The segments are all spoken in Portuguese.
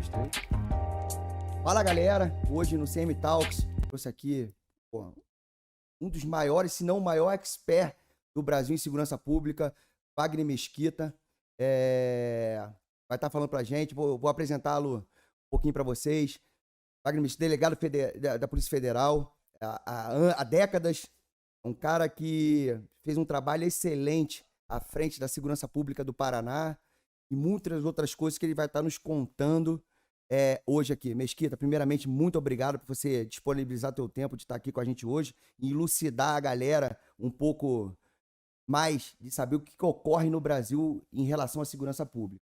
dois, três. Fala, galera. Hoje no CM Talks, trouxe aqui um dos maiores, se não o maior expert do Brasil em segurança pública, Wagner Mesquita. Vai estar falando pra gente, vou apresentá-lo um pouquinho para vocês. Wagner Mesquita, delegado da Polícia Federal, há décadas, um cara que fez um trabalho excelente à frente da segurança pública do Paraná e muitas outras coisas que ele vai estar nos contando hoje aqui. Mesquita, primeiramente, muito obrigado por você disponibilizar teu tempo de estar aqui com a gente hoje e elucidar a galera um pouco mais de saber o que ocorre no Brasil em relação à segurança pública.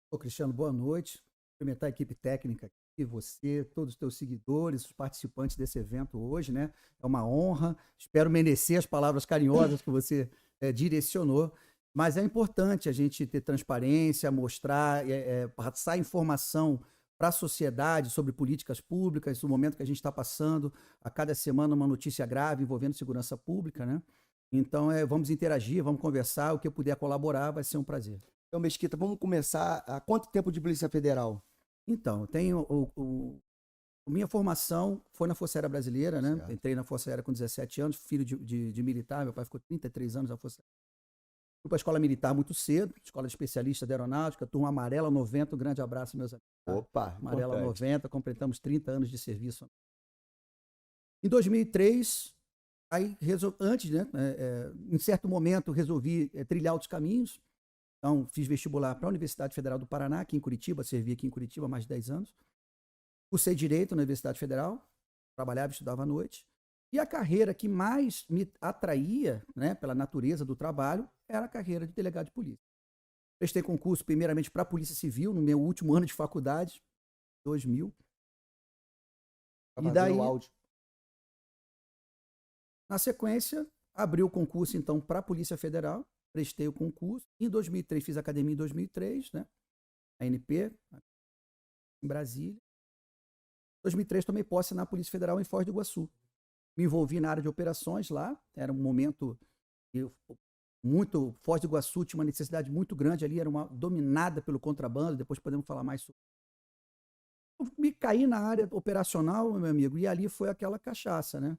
Ô, Cristiano, boa noite. Cumprimentar a equipe técnica aqui, você, todos os teus seguidores, os participantes desse evento hoje, né? É uma honra. Espero merecer as palavras carinhosas que você direcionou. Mas é importante a gente ter transparência, mostrar, passar informação para a sociedade sobre políticas públicas, o momento que a gente está passando, a cada semana uma notícia grave envolvendo segurança pública, né? Então, vamos interagir, vamos conversar, o que eu puder colaborar vai ser um prazer. Então, Mesquita, vamos começar. Há quanto tempo de Polícia Federal? Então, eu tenho minha formação foi na Força Aérea Brasileira, né? Certo. Entrei na Força Aérea com 17 anos, filho de militar, meu pai ficou 33 anos na Força Aérea. Fui para a Escola Militar muito cedo, Escola de Especialista de Aeronáutica, turma Amarela 90, um grande abraço, meus amigos. Opa, Amarela importante. 90, completamos 30 anos de serviço. Em 2003, antes, né, em certo momento, resolvi trilhar outros caminhos. Então, fiz vestibular para a Universidade Federal do Paraná, aqui em Curitiba, servi aqui em Curitiba há mais de 10 anos. Cursei Direito na Universidade Federal, trabalhava e estudava à noite. E a carreira que mais me atraía, né, pela natureza do trabalho, era a carreira de delegado de polícia. Prestei concurso primeiramente para a Polícia Civil, no meu último ano de faculdade, 2000. Tá E daí, o áudio. na sequência, abri o concurso, então, para a Polícia Federal, prestei o concurso. Em 2003, fiz academia em 2003, né? A ANP, em Brasília. Em 2003, tomei posse na Polícia Federal em Foz do Iguaçu. Me envolvi na área de operações lá. Era um momento muito... Foz do Iguaçu tinha uma necessidade muito grande ali, era dominada pelo contrabando. Depois podemos falar mais sobre. Eu me caí na área operacional, meu amigo, e ali foi aquela cachaça, né?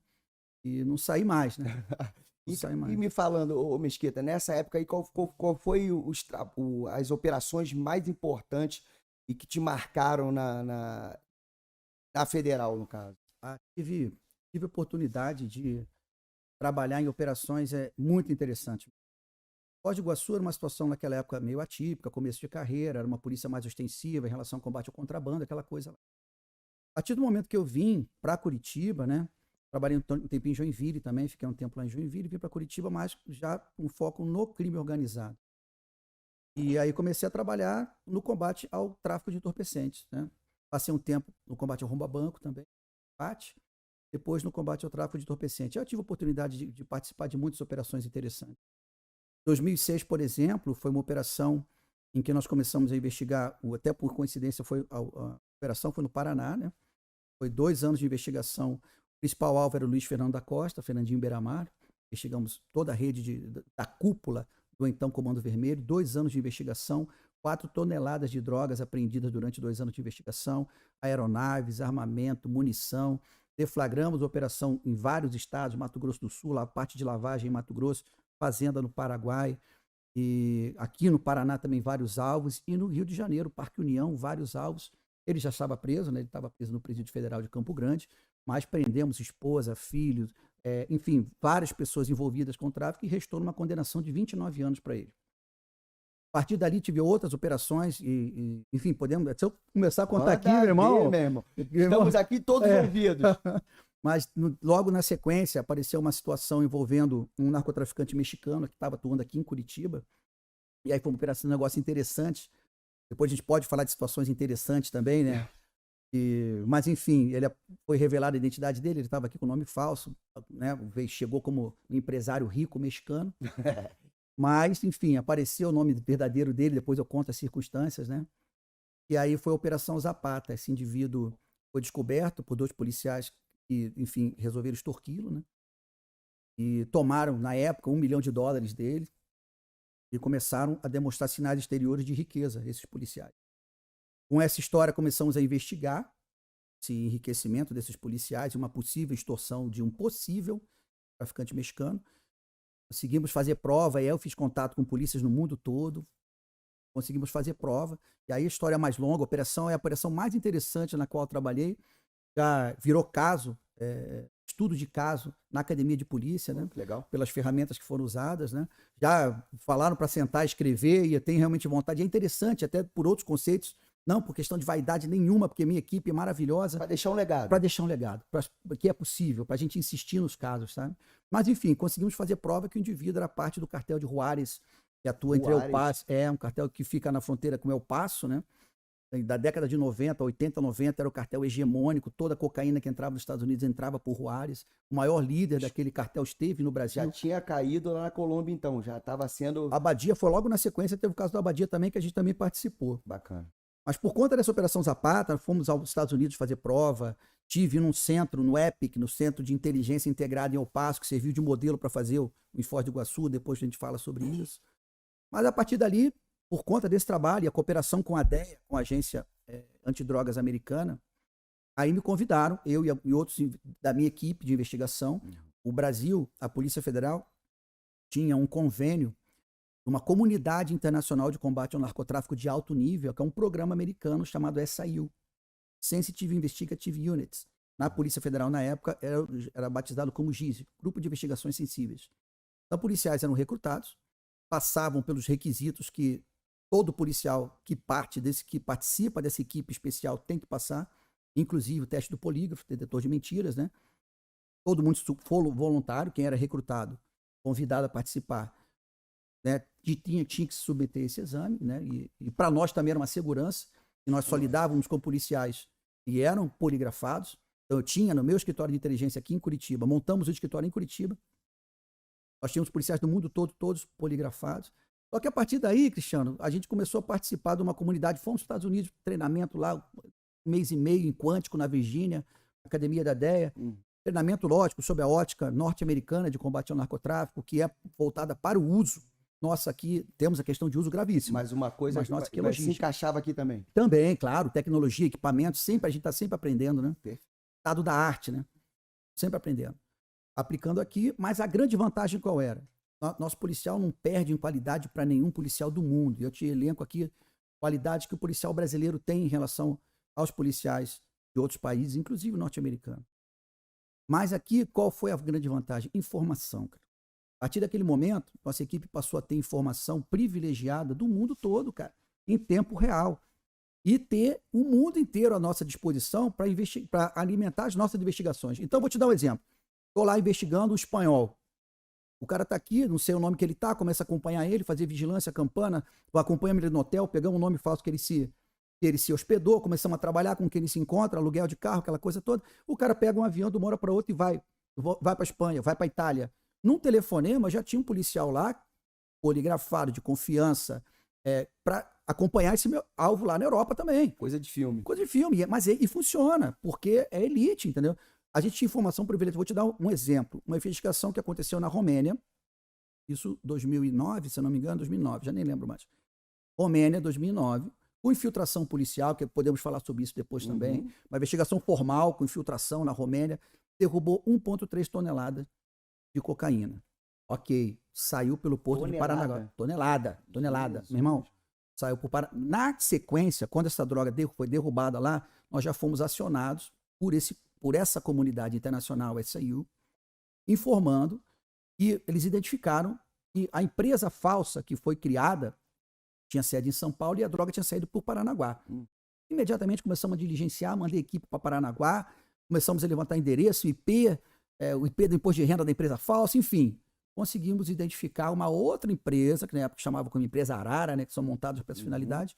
E não saí mais, né? E me falando, ô Mesquita, nessa época aí, qual foi as operações mais importantes e que te marcaram na Federal, no caso? Tive oportunidade de trabalhar em operações muito interessantes. Foz do Iguaçu era uma situação naquela época meio atípica, começo de carreira, era uma polícia mais ostensiva em relação ao combate ao contrabando, aquela coisa lá. A partir do momento que eu vim para Curitiba, né? Trabalhei um tempo em Joinville também, fiquei um tempo lá em Joinville, vim para Curitiba, mas já com foco no crime organizado. E aí comecei a trabalhar no combate ao tráfico de entorpecentes, né? Passei um tempo no combate ao roubo-banco também, depois no combate ao tráfico de entorpecentes. Eu tive a oportunidade de participar de muitas operações interessantes. 2006, por exemplo, foi uma operação em que nós começamos a investigar, até por coincidência, a operação foi no Paraná, né? Foi 2 anos de investigação. O principal alvo era o Luiz Fernando da Costa, Fernandinho Beiramar. Investigamos toda a rede da cúpula do então Comando Vermelho. 2 anos de investigação, 4 toneladas de drogas apreendidas durante 2 anos de investigação, aeronaves, armamento, munição. Deflagramos operação em vários estados, Mato Grosso do Sul, a parte de lavagem em Mato Grosso, fazenda no Paraguai, e aqui no Paraná também vários alvos, e no Rio de Janeiro, Parque União, vários alvos. Ele já estava preso, né? Ele estava preso no Presídio Federal de Campo Grande, mas prendemos esposa, filhos, enfim, várias pessoas envolvidas com o tráfico, e restou numa condenação de 29 anos para ele. A partir dali tive outras operações enfim, podemos... Se eu começar a contar aqui, meu irmão... Estamos aqui todos ouvidos. Mas logo na sequência apareceu uma situação envolvendo um narcotraficante mexicano que estava atuando aqui em Curitiba. E aí foi uma operação, um negócio interessante. Depois a gente pode falar de situações interessantes também, né? Mas enfim, foi revelada a identidade dele, ele estava aqui com nome falso, né? Chegou como um empresário rico mexicano. Mas, enfim, apareceu o nome verdadeiro dele, depois eu conto as circunstâncias, né? E aí foi a Operação Zapata. Esse indivíduo foi descoberto por 2 policiais que, enfim, resolveram extorquí-lo, né? E tomaram, na época, $1 milhão dele e começaram a demonstrar sinais exteriores de riqueza, esses policiais. Com essa história, começamos a investigar esse enriquecimento desses policiais, uma possível extorsão de um possível traficante mexicano. Conseguimos fazer prova, e aí eu fiz contato com polícias no mundo todo, conseguimos fazer prova, e aí a história é mais longa, a operação é a operação mais interessante na qual eu trabalhei, já virou caso, estudo de caso na academia de polícia, né? Legal. Pelas ferramentas que foram usadas, né? Já falaram para sentar, escrever, e eu tenho realmente vontade, é interessante até por outros conceitos, não por questão de vaidade nenhuma, porque minha equipe é maravilhosa. Para deixar um legado. Para deixar um legado, que é possível, para a gente insistir nos casos, sabe? Mas, enfim, conseguimos fazer prova que o indivíduo era parte do cartel de Juárez, que atua entre El Paso, um cartel que fica na fronteira com El Paso, né? Da década de 90, 80, 90, era o cartel hegemônico, toda a cocaína que entrava nos Estados Unidos entrava por Juárez. O maior líder daquele cartel esteve no Brasil. Já tinha caído lá na Colômbia, então, já estava sendo... A Badia foi logo na sequência, teve o caso da Badia também, que a gente também participou. Bacana. Mas por conta dessa Operação Zapata, fomos aos Estados Unidos fazer prova, tive num centro, no EPIC, no Centro de Inteligência Integrada em El Paso, que serviu de modelo para fazer o Foz do Iguaçu, depois a gente fala sobre isso. Mas a partir dali, por conta desse trabalho e a cooperação com a DEA, com a Agência Antidrogas Americana, aí me convidaram, eu e outros da minha equipe de investigação. O Brasil, a Polícia Federal, tinha um convênio, uma comunidade internacional de combate ao narcotráfico de alto nível, que é um programa americano chamado SIU, Sensitive Investigative Units. Na Polícia Federal, na época, era batizado como GIS, Grupo de Investigações Sensíveis. Então, policiais eram recrutados, passavam pelos requisitos que todo policial que participa dessa equipe especial tem que passar, inclusive o teste do polígrafo, detetor de mentiras, né? Todo mundo voluntário, quem era recrutado, convidado a participar, né, tinha que se submeter a esse exame, né, e para nós também era uma segurança, que nós só lidávamos com policiais que eram poligrafados. Então eu tinha no meu escritório de inteligência aqui em Curitiba, montamos o escritório em Curitiba, nós tínhamos policiais do mundo todo, todos poligrafados. Só que a partir daí, Cristiano, a gente começou a participar de uma comunidade, fomos para os Estados Unidos, treinamento lá, 1 mês e meio em Quântico, na Virgínia, Academia da DEA, treinamento, lógico, sob a ótica norte-americana de combate ao narcotráfico, que é voltada para o uso. Nossa, aqui temos a questão de uso gravíssimo. Mas uma coisa que se encaixava aqui também. Também, claro, tecnologia, equipamento, a gente está sempre aprendendo, né? Estado da arte, né? Sempre aprendendo. Aplicando aqui, mas a grande vantagem qual era? Nosso policial não perde em qualidade para nenhum policial do mundo. Eu te elenco aqui qualidades que o policial brasileiro tem em relação aos policiais de outros países, inclusive norte-americano. Mas aqui, qual foi a grande vantagem? Informação, cara. A partir daquele momento, nossa equipe passou a ter informação privilegiada do mundo todo, cara, em tempo real. E ter o mundo inteiro à nossa disposição para alimentar as nossas investigações. Então, vou te dar um exemplo. Estou lá investigando o espanhol. O cara está aqui, não sei o nome que ele está, começa a acompanhar ele, fazer vigilância, campana, acompanhamos ele no hotel, pegamos um nome falso que ele se hospedou, começamos a trabalhar com quem ele se encontra, aluguel de carro, aquela coisa toda. O cara pega um avião de uma hora para outra e vai para a Espanha, vai para a Itália. Num telefonema já tinha um policial lá, poligrafado, de confiança, para acompanhar esse meu alvo lá na Europa também. Coisa de filme. Coisa de filme, mas funciona, porque é elite, entendeu? A gente tinha informação privilegiada. Vou te dar um exemplo. Uma investigação que aconteceu na Romênia, isso 2009, se eu não me engano, 2009, já nem lembro mais. Romênia, 2009, com infiltração policial, que podemos falar sobre isso depois também. Uma investigação formal com infiltração na Romênia, derrubou 1,3 toneladas de cocaína. Ok, saiu pelo porto de Paranaguá. Tonelada. Meu irmão, saiu por Paranaguá. Na sequência, quando essa droga foi derrubada lá, nós já fomos acionados por essa comunidade internacional, SIU, informando que eles identificaram que a empresa falsa que foi criada tinha sede em São Paulo e a droga tinha saído por Paranaguá. Imediatamente começamos a diligenciar, mandei equipe para Paranaguá, começamos a levantar endereço, IP, o IP do imposto de renda da empresa falsa, enfim. Conseguimos identificar uma outra empresa, que na época chamava como empresa Arara, né, que são montadas para essa finalidade,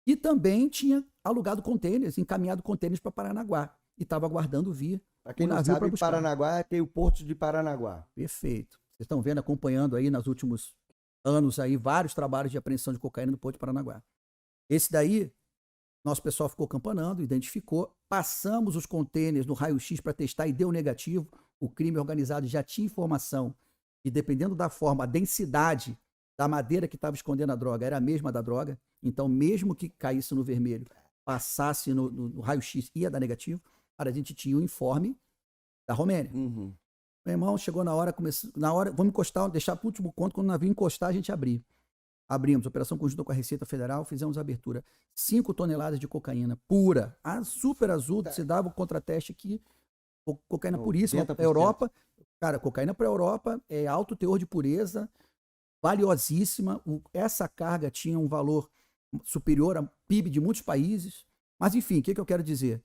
e também tinha alugado containers, encaminhado containers para Paranaguá. E estava aguardando vir. Para quem não sabe, Paranaguá tem o Porto de Paranaguá. Perfeito. Vocês estão vendo, acompanhando aí nos últimos anos aí, vários trabalhos de apreensão de cocaína no Porto de Paranaguá. Esse daí, nosso pessoal ficou campanando, identificou, passamos os containers no raio-x para testar e deu negativo. O crime organizado já tinha informação e, dependendo da forma, a densidade da madeira que estava escondendo a droga era a mesma da droga. Então, mesmo que caísse no vermelho, passasse no raio-x ia dar negativo, cara, a gente tinha o informe da Romênia. Uhum. Meu irmão, chegou na hora, vamos encostar, deixar para o último conto, quando o navio encostar, a gente abrir. Abrimos, operação conjunta com a Receita Federal, fizemos a abertura. 5 toneladas de cocaína pura, super azul, você dava o contrateste aqui, cocaína puríssima, para a Europa. Cara, cocaína para a Europa é alto teor de pureza, valiosíssima. Essa carga tinha um valor superior ao PIB de muitos países. Mas, enfim, o que eu quero dizer?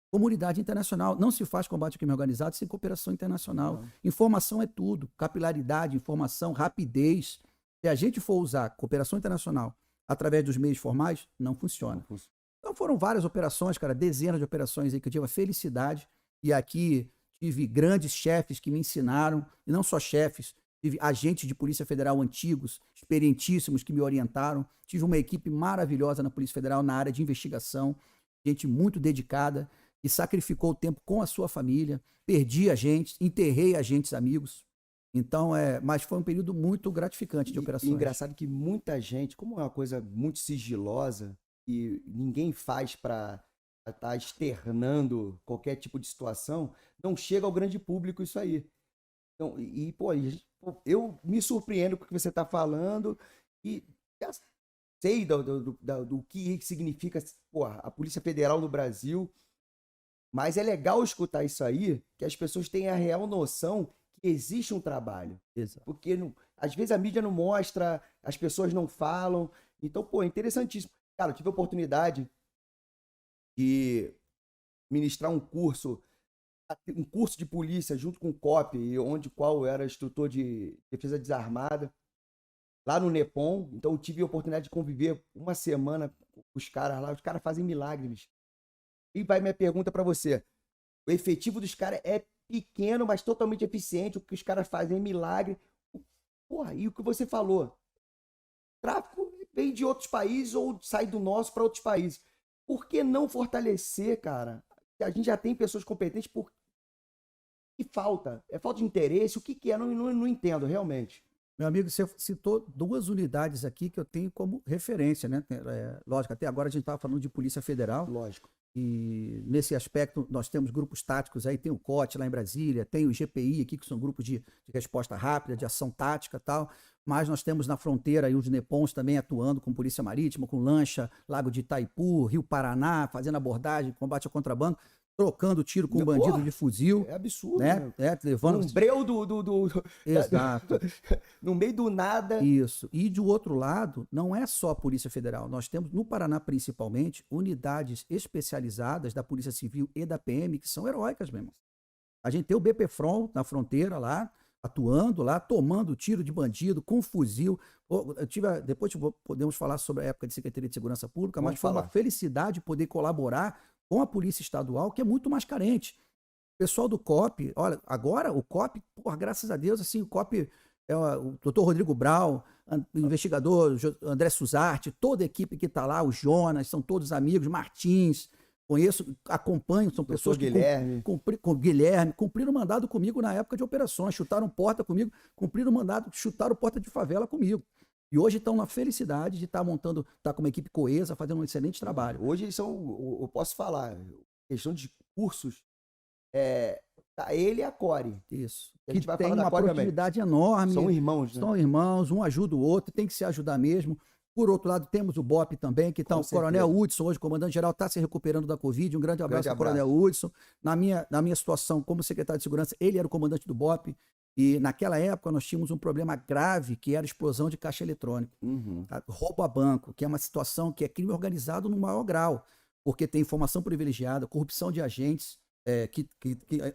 Comunidade internacional. Não se faz combate ao crime organizado sem cooperação internacional. Não. Informação é tudo. Capilaridade, informação, rapidez. Se a gente for usar cooperação internacional através dos meios formais, não funciona. Então foram várias operações, cara, dezenas de operações aí que eu tive a felicidade. E aqui tive grandes chefes que me ensinaram, e não só chefes, tive agentes de Polícia Federal antigos, experientíssimos, que me orientaram. Tive uma equipe maravilhosa na Polícia Federal na área de investigação, gente muito dedicada, que sacrificou o tempo com a sua família, perdi agentes, enterrei agentes amigos. Então, mas foi um período muito gratificante de operações. E engraçado que muita gente, como é uma coisa muito sigilosa, e ninguém faz para estar externando qualquer tipo de situação, não chega ao grande público isso aí. Então, pô, eu me surpreendo com o que você está falando e já sei do que significa, pô, a Polícia Federal no Brasil. Mas é legal escutar isso aí, que as pessoas tenham a real noção que existe um trabalho. Exato. Porque às vezes a mídia não mostra, as pessoas não falam. Então, pô, é interessantíssimo. Cara, eu tive a oportunidade de ministrar um curso de polícia junto com o COP, qual eu era instrutor de defesa desarmada, lá no Nepom. Então eu tive a oportunidade de conviver uma semana com os caras lá. Os caras fazem milagres. E vai minha pergunta para você. O efetivo dos caras é pequeno, mas totalmente eficiente. O que os caras fazem é milagre. Porra, e o que você falou? Tráfico vem de outros países ou sai do nosso para outros países. Por que não fortalecer, cara? A gente já tem pessoas competentes. Por que falta? É falta de interesse? O que é? Não entendo, realmente. Meu amigo, você citou 2 unidades aqui que eu tenho como referência, né? Lógico, até agora a gente estava falando de Polícia Federal. Lógico. E nesse aspecto nós temos grupos táticos aí, tem o COT lá em Brasília, tem o GPI aqui, que são grupos de resposta rápida, de ação tática e tal, mas nós temos na fronteira aí os NEPONs também atuando com polícia marítima, com lancha, Lago de Itaipu, Rio Paraná, fazendo abordagem, combate ao contrabando, trocando tiro com bandido de fuzil. É absurdo, né? Levando... Um breu Exato. No meio do nada. Isso. E do outro lado, não é só a Polícia Federal. Nós temos, no Paraná principalmente, unidades especializadas da Polícia Civil e da PM, que são heróicas mesmo. A gente tem o BPFRON na fronteira lá, atuando lá, tomando tiro de bandido, com fuzil. Depois podemos falar sobre a época de Secretaria de Segurança Pública, mas foi uma felicidade poder colaborar com a Polícia Estadual, que é muito mais carente. O pessoal do COP, olha, agora o COP, porra, graças a Deus, assim, o COP é o doutor Rodrigo Brau, o investigador André Suzarte, toda a equipe que está lá, o Jonas, são todos amigos, Martins, conheço, acompanho, são pessoas que Guilherme, cumpriram mandado comigo na época de operações, chutaram porta comigo, cumpriram mandado, chutaram porta de favela comigo. E hoje estão na felicidade de estar montando, estar com uma equipe coesa, fazendo um excelente trabalho. Hoje eles são, eu posso falar, questão de cursos, ele e a Core. Isso. A gente vai tem uma proximidade enorme. São irmãos, né? São irmãos, um ajuda o outro, tem que se ajudar mesmo. Por outro lado, temos o BOP também, que está o Coronel Hudson, hoje comandante-geral, está se recuperando da Covid. Um grande abraço ao Coronel Hudson. Na minha situação como secretário de Segurança, ele era o comandante do BOP. E naquela época nós tínhamos um problema grave, que era a explosão de caixa eletrônico. Tá? Roubo a banco, que é uma situação que é crime organizado no maior grau, porque tem informação privilegiada, corrupção de agentes, que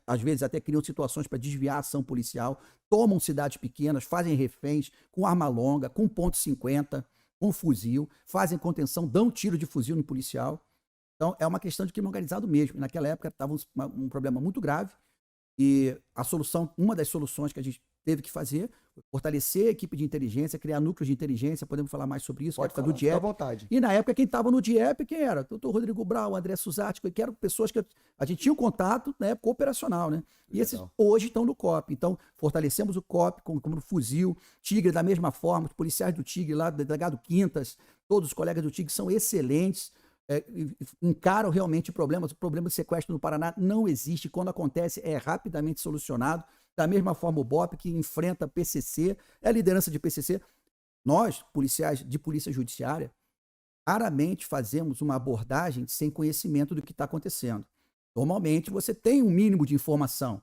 às vezes até criam situações para desviar a ação policial, tomam cidades pequenas, fazem reféns com arma longa, com .50, com fuzil, fazem contenção, dão tiro de fuzil no policial. Então é uma questão de crime organizado mesmo. E naquela época estava um problema muito grave. E a solução, uma das soluções que a gente teve que fazer, fortalecer a equipe de inteligência, criar núcleos de inteligência, podemos falar mais sobre isso, Pode época falar, do DIEP. à vontade. E na época quem estava no DIEP, quem era? Doutor Rodrigo Brau, André Suzarte, que eram pessoas que a gente tinha um contato na época operacional, né? E esses hoje estão no COP. Então, fortalecemos o COP como no fuzil, Tigre da mesma forma, os policiais do Tigre lá, o delegado Quintas, todos os colegas do Tigre são excelentes. encaram realmente problemas. O problema de sequestro no Paraná não existe. Quando acontece, é rapidamente solucionado. Da mesma forma, o BOP, que enfrenta PCC, é a liderança de PCC. Nós, policiais de polícia judiciária, raramente fazemos uma abordagem sem conhecimento do que está acontecendo. Normalmente, você tem um mínimo de informação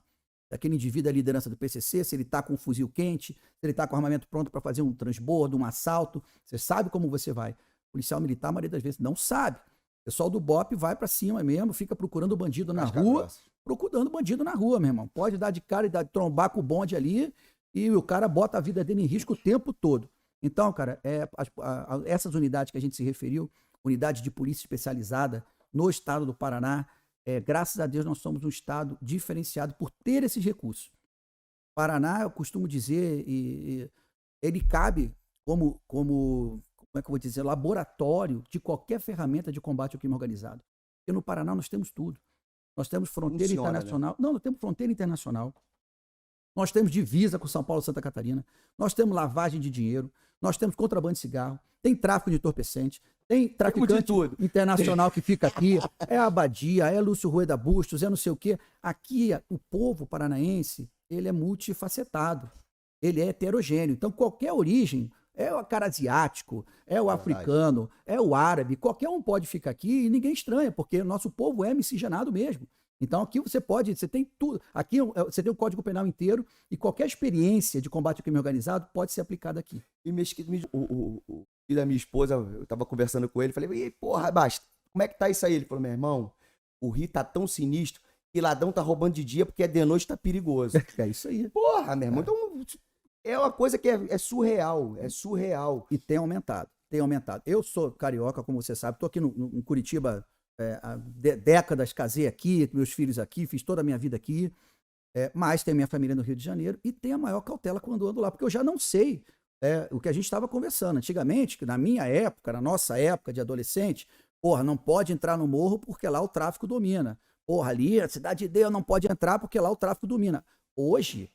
daquele indivíduo da liderança do PCC, se ele está com um fuzil quente, se ele está com armamento pronto para fazer um transbordo, um assalto. Você sabe como você vai. O policial militar, a maioria das vezes, não sabe. O pessoal do BOP vai para cima mesmo, fica procurando bandido na rua, procurando bandido na rua, meu irmão. Pode dar de cara e dar, trombar com o bonde ali e o cara bota a vida dele em risco o tempo todo. Então, cara, essas unidades que a gente se referiu, unidade de polícia especializada no estado do Paraná, graças a Deus nós somos um estado diferenciado por ter esses recursos. Paraná, eu costumo dizer, ele cabe como é que eu vou dizer, laboratório de qualquer ferramenta de combate ao crime organizado. Porque no Paraná nós temos tudo. Nós temos fronteira internacional. Né? Não, nós temos fronteira internacional. Nós temos divisa com São Paulo e Santa Catarina. Nós temos lavagem de dinheiro. Nós temos contrabando de cigarro. Tem tráfico de entorpecente. Tem traficante internacional que fica aqui. É a Abadia, é Lúcio Rueda Bustos, é não sei o quê. Aqui, o povo paranaense, ele é multifacetado. Ele é heterogêneo. Então, qualquer origem, é o cara asiático, é o africano, é o árabe, qualquer um pode ficar aqui e ninguém estranha, porque o nosso povo é miscigenado mesmo. Então aqui você tem tudo. Aqui você tem o Código Penal inteiro e qualquer experiência de combate ao crime organizado pode ser aplicada aqui. E o filho da minha esposa, eu tava conversando com ele, falei, e porra, basta, como é que tá isso aí? Ele falou, meu irmão, o Rio tá tão sinistro que ladrão tá roubando de dia porque de noite tá perigoso. É isso aí. Porra, meu irmão, então é uma coisa que é surreal, é surreal. E tem aumentado, tem aumentado. Eu sou carioca, como você sabe, tô aqui em Curitiba, há décadas, casei aqui, meus filhos aqui, fiz toda a minha vida aqui, mas tenho minha família no Rio de Janeiro e tenho a maior cautela quando ando lá, porque eu já não sei o que a gente estava conversando. Antigamente, na minha época, na nossa época de adolescente, porra, não pode entrar no morro porque lá o tráfico domina. Porra, ali, a Cidade de Deus não pode entrar porque lá o tráfico domina. Hoje,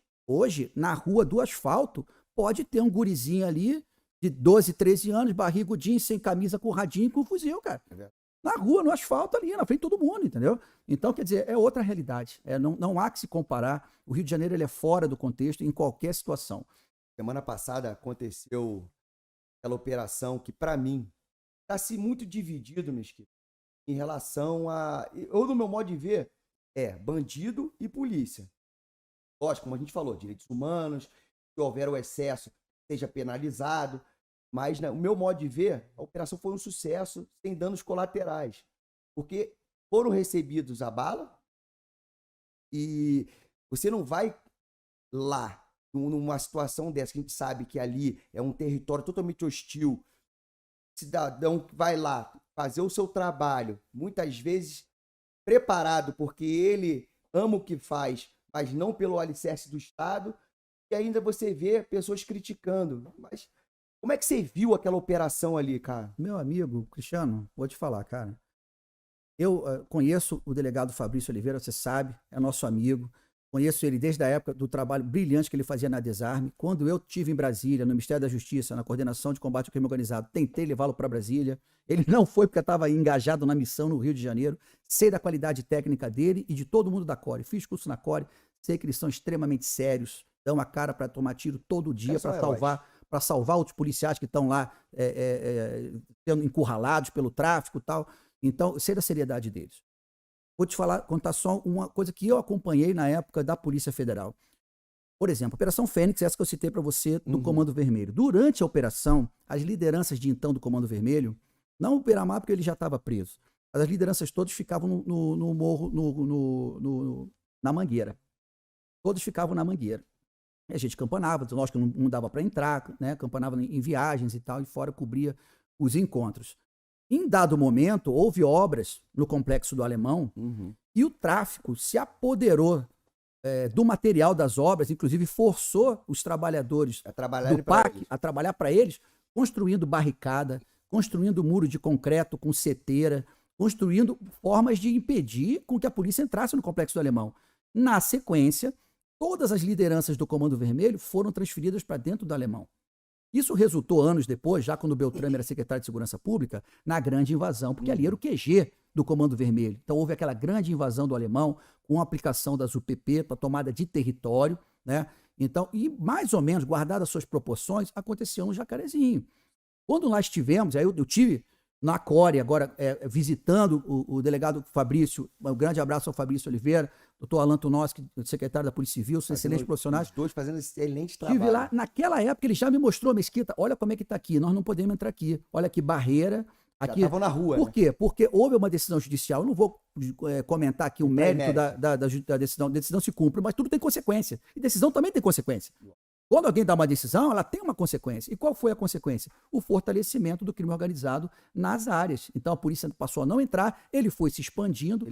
na rua do asfalto, pode ter um gurizinho ali de 12, 13 anos, barrigudinho, sem camisa, com radinho e com fuzil, cara. Na rua, no asfalto ali, na frente de todo mundo, entendeu? Então, quer dizer, é outra realidade. Não há que se comparar. O Rio de Janeiro ele é fora do contexto em qualquer situação. Semana passada aconteceu aquela operação que, para mim, está-se muito dividido, Mesquita, em relação a... Eu, no meu modo de ver, bandido e polícia. Lógico, como a gente falou, direitos humanos, se houver o excesso, seja penalizado. Mas, o meu modo de ver, a operação foi um sucesso, sem danos colaterais. Porque foram recebidos a bala e você não vai lá, numa situação dessa, que a gente sabe que ali é um território totalmente hostil. O cidadão vai lá fazer o seu trabalho, muitas vezes preparado, porque ele ama o que faz, mas não pelo alicerce do Estado, e ainda você vê pessoas criticando. Mas como é que você viu aquela operação ali, cara? Meu amigo, Cristiano, vou te falar, cara. Eu conheço o delegado Fabrício Oliveira, você sabe, é nosso amigo. Conheço ele desde a época do trabalho brilhante que ele fazia na Desarme. Quando eu estive em Brasília, no Ministério da Justiça, na coordenação de combate ao crime organizado, tentei levá-lo para Brasília. Ele não foi porque estava engajado na missão no Rio de Janeiro. Sei da qualidade técnica dele e de todo mundo da CORE. Fiz curso na CORE, sei que eles são extremamente sérios, dão a cara para tomar tiro todo dia para salvar outros policiais que estão lá sendo encurralados pelo tráfico e tal. Então, sei da seriedade deles. Vou te contar só uma coisa que eu acompanhei na época da Polícia Federal. Por exemplo, a Operação Fênix, essa que eu citei para você, do Comando Vermelho. Durante a operação, as lideranças de então do Comando Vermelho, não o Beira-Mar porque ele já estava preso, mas as lideranças todas ficavam no morro, na Mangueira. Todos ficavam na Mangueira. E a gente campanava, lógico que não dava para entrar, né? Campanava em viagens e tal, e fora cobria os encontros. Em dado momento, houve obras no Complexo do Alemão e o tráfico se apoderou do material das obras, inclusive forçou os trabalhadores do PAC a trabalhar para eles, construindo barricada, construindo muro de concreto com seteira, construindo formas de impedir com que a polícia entrasse no Complexo do Alemão. Na sequência, todas as lideranças do Comando Vermelho foram transferidas para dentro do Alemão. Isso resultou anos depois, já quando o Beltrame era secretário de Segurança Pública, na grande invasão, porque ali era o QG do Comando Vermelho. Então houve aquela grande invasão do alemão com a aplicação das UPP para tomada de território, né? Então, e mais ou menos, guardadas as suas proporções, aconteceu no Jacarezinho. Quando nós tivemos, aí eu tive na Core, agora visitando o delegado Fabrício, um grande abraço ao Fabrício Oliveira, doutor Alan Tunoski, secretário da Polícia Civil, são excelentes profissionais. Os dois fazendo excelente trabalho. Estive lá, naquela época ele já me mostrou, Mesquita, olha como é que está aqui, nós não podemos entrar aqui, olha que barreira. Aqui. Já estavam na rua. Por quê? Porque houve uma decisão judicial, eu não vou comentar aqui o mérito da decisão, a decisão se cumpre, mas tudo tem consequência, e decisão também tem consequência. Quando alguém dá uma decisão, ela tem uma consequência. E qual foi a consequência? O fortalecimento do crime organizado nas áreas. Então a polícia passou a não entrar, ele foi se expandindo,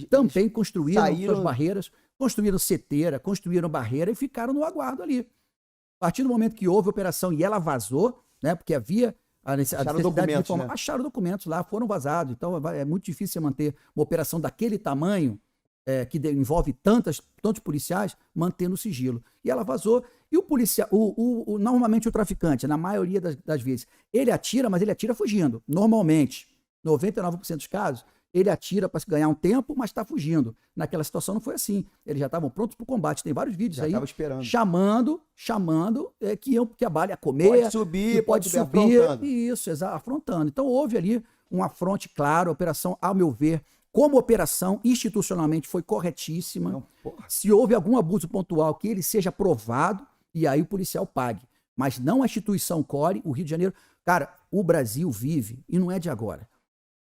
também construíram suas barreiras, construíram seteira, construíram barreira e ficaram no aguardo ali. A partir do momento que houve a operação e ela vazou, né, porque havia a necessidade de informar, né? Acharam documentos lá, foram vazados. Então é muito difícil você manter uma operação daquele tamanho, que envolve tantos policiais, mantendo o sigilo. E ela vazou. E o policial, normalmente o traficante, na maioria das vezes, ele atira, mas ele atira fugindo. Normalmente, 99% dos casos, ele atira para ganhar um tempo, mas está fugindo. Naquela situação não foi assim. Eles já estavam prontos para o combate. Tem vários vídeos aí chamando que a bala ia comer. Pode subir, pode subir. Afrontando. Isso, afrontando. Então houve ali um afronte claro. A operação, ao meu ver, como operação, institucionalmente foi corretíssima. Não, se houve algum abuso pontual, que ele seja provado e aí o policial pague. Mas não a instituição Core, o Rio de Janeiro. Cara, o Brasil vive, e não é de agora,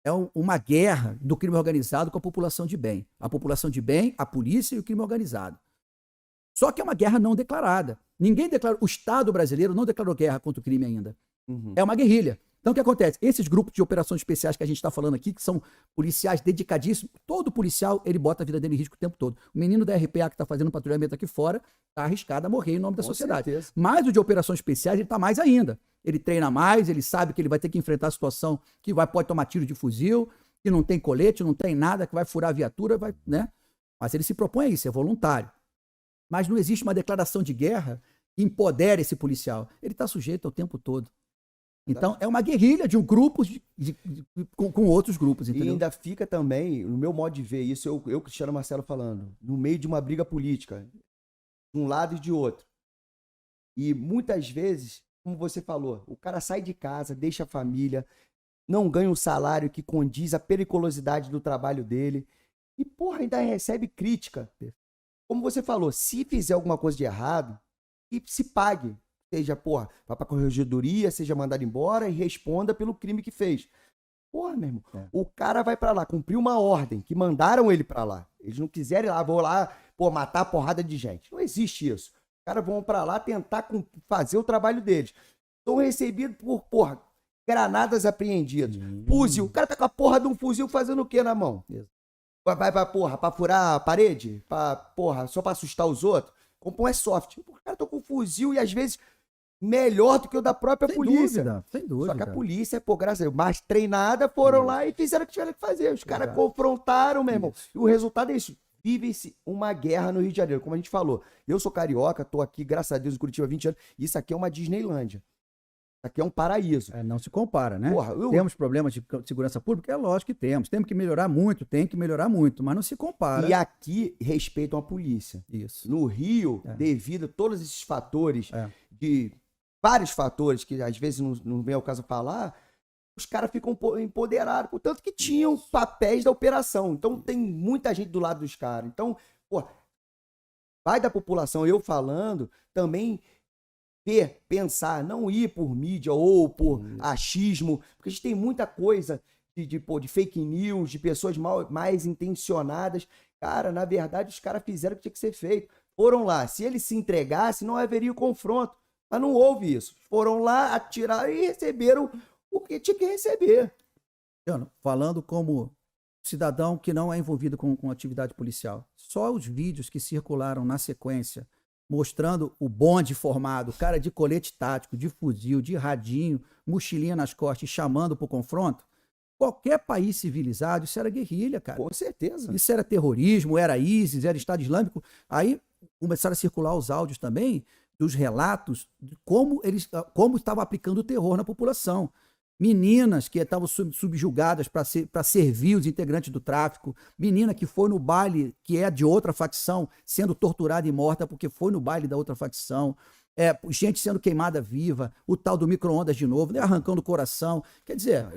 é uma guerra do crime organizado com a população de bem. A população de bem, a polícia e o crime organizado. Só que é uma guerra não declarada. Ninguém declarou, o Estado brasileiro não declarou guerra contra o crime ainda. É uma guerrilha. Então o que acontece? Esses grupos de operações especiais que a gente está falando aqui, que são policiais dedicadíssimos, todo policial, ele bota a vida dele em risco o tempo todo. O menino da RPA que está fazendo patrulhamento aqui fora está arriscado a morrer em nome da sociedade. Certeza. Mas o de operações especiais, ele está mais ainda. Ele treina mais, ele sabe que ele vai ter que enfrentar a situação que pode tomar tiro de fuzil, que não tem colete, não tem nada, que vai furar a viatura, né? Mas ele se propõe a isso, é voluntário. Mas não existe uma declaração de guerra que empodere esse policial. Ele está sujeito ao tempo todo. Então, é uma guerrilha de um grupo com outros grupos, entendeu? E ainda fica também, no meu modo de ver isso, eu Cristiano Marcelo falando, no meio de uma briga política, de um lado e de outro. E muitas vezes, como você falou, o cara sai de casa, deixa a família, não ganha um salário que condiz à periculosidade do trabalho dele e, porra, ainda recebe crítica. Como você falou, se fizer alguma coisa de errado, que se pague. Seja, porra, vá pra corregedoria, seja mandado embora e responda pelo crime que fez. Porra, meu irmão, o cara vai pra lá, cumpriu uma ordem, que mandaram ele pra lá. Eles não quiserem ir lá, vou lá, pô, matar a porrada de gente. Não existe isso. Os caras vão pra lá tentar fazer o trabalho deles. São recebidos por, porra, granadas apreendidas. Fuzil. O cara tá com a porra de um fuzil fazendo o quê na mão? Vai pra, porra, pra furar a parede? Porra, só pra assustar os outros? Como é soft. O cara tá com um fuzil e às vezes melhor do que o da própria polícia. Sem dúvida. Só que a polícia, pô, graças a Deus, mais treinada, foram lá e fizeram o que tiveram que fazer. Os caras confrontaram, meu irmão. E o resultado é isso. Vive-se uma guerra no Rio de Janeiro, como a gente falou. Eu sou carioca, tô aqui, graças a Deus, em Curitiba há 20 anos. Isso aqui é uma Disneylândia. Isso aqui é um paraíso. Não se compara, né? Porra, temos problemas de segurança pública? É lógico que temos. Temos que melhorar muito, mas não se compara. E aqui respeitam a polícia. Isso. No Rio, devido a todos esses fatores, de vários fatores que às vezes não vem ao caso falar, os caras ficam empoderados, portanto que tinham papéis da operação. Então tem muita gente do lado dos caras. Então, pô, vai da população, eu falando, também pensar, não ir por mídia ou por achismo, porque a gente tem muita coisa de fake news, de pessoas mais intencionadas. Cara, na verdade, os caras fizeram o que tinha que ser feito. Foram lá. Se eles se entregassem, não haveria o confronto. Mas não houve isso. Foram lá, atiraram e receberam o que tinha que receber. Falando como cidadão que não é envolvido com atividade policial, só os vídeos que circularam na sequência, mostrando o bonde formado, cara de colete tático, de fuzil, de radinho, mochilinha nas costas e chamando pro confronto, qualquer país civilizado, isso era guerrilha, cara. Com certeza. Isso era terrorismo, era ISIS, era Estado Islâmico. Aí começaram a circular os áudios também dos relatos de como estava aplicando o terror na população. Meninas que estavam subjugadas para servir os integrantes do tráfico, menina que foi no baile que é de outra facção, sendo torturada e morta porque foi no baile da outra facção, gente sendo queimada viva, o tal do micro-ondas de novo, né, arrancando o coração. Quer dizer,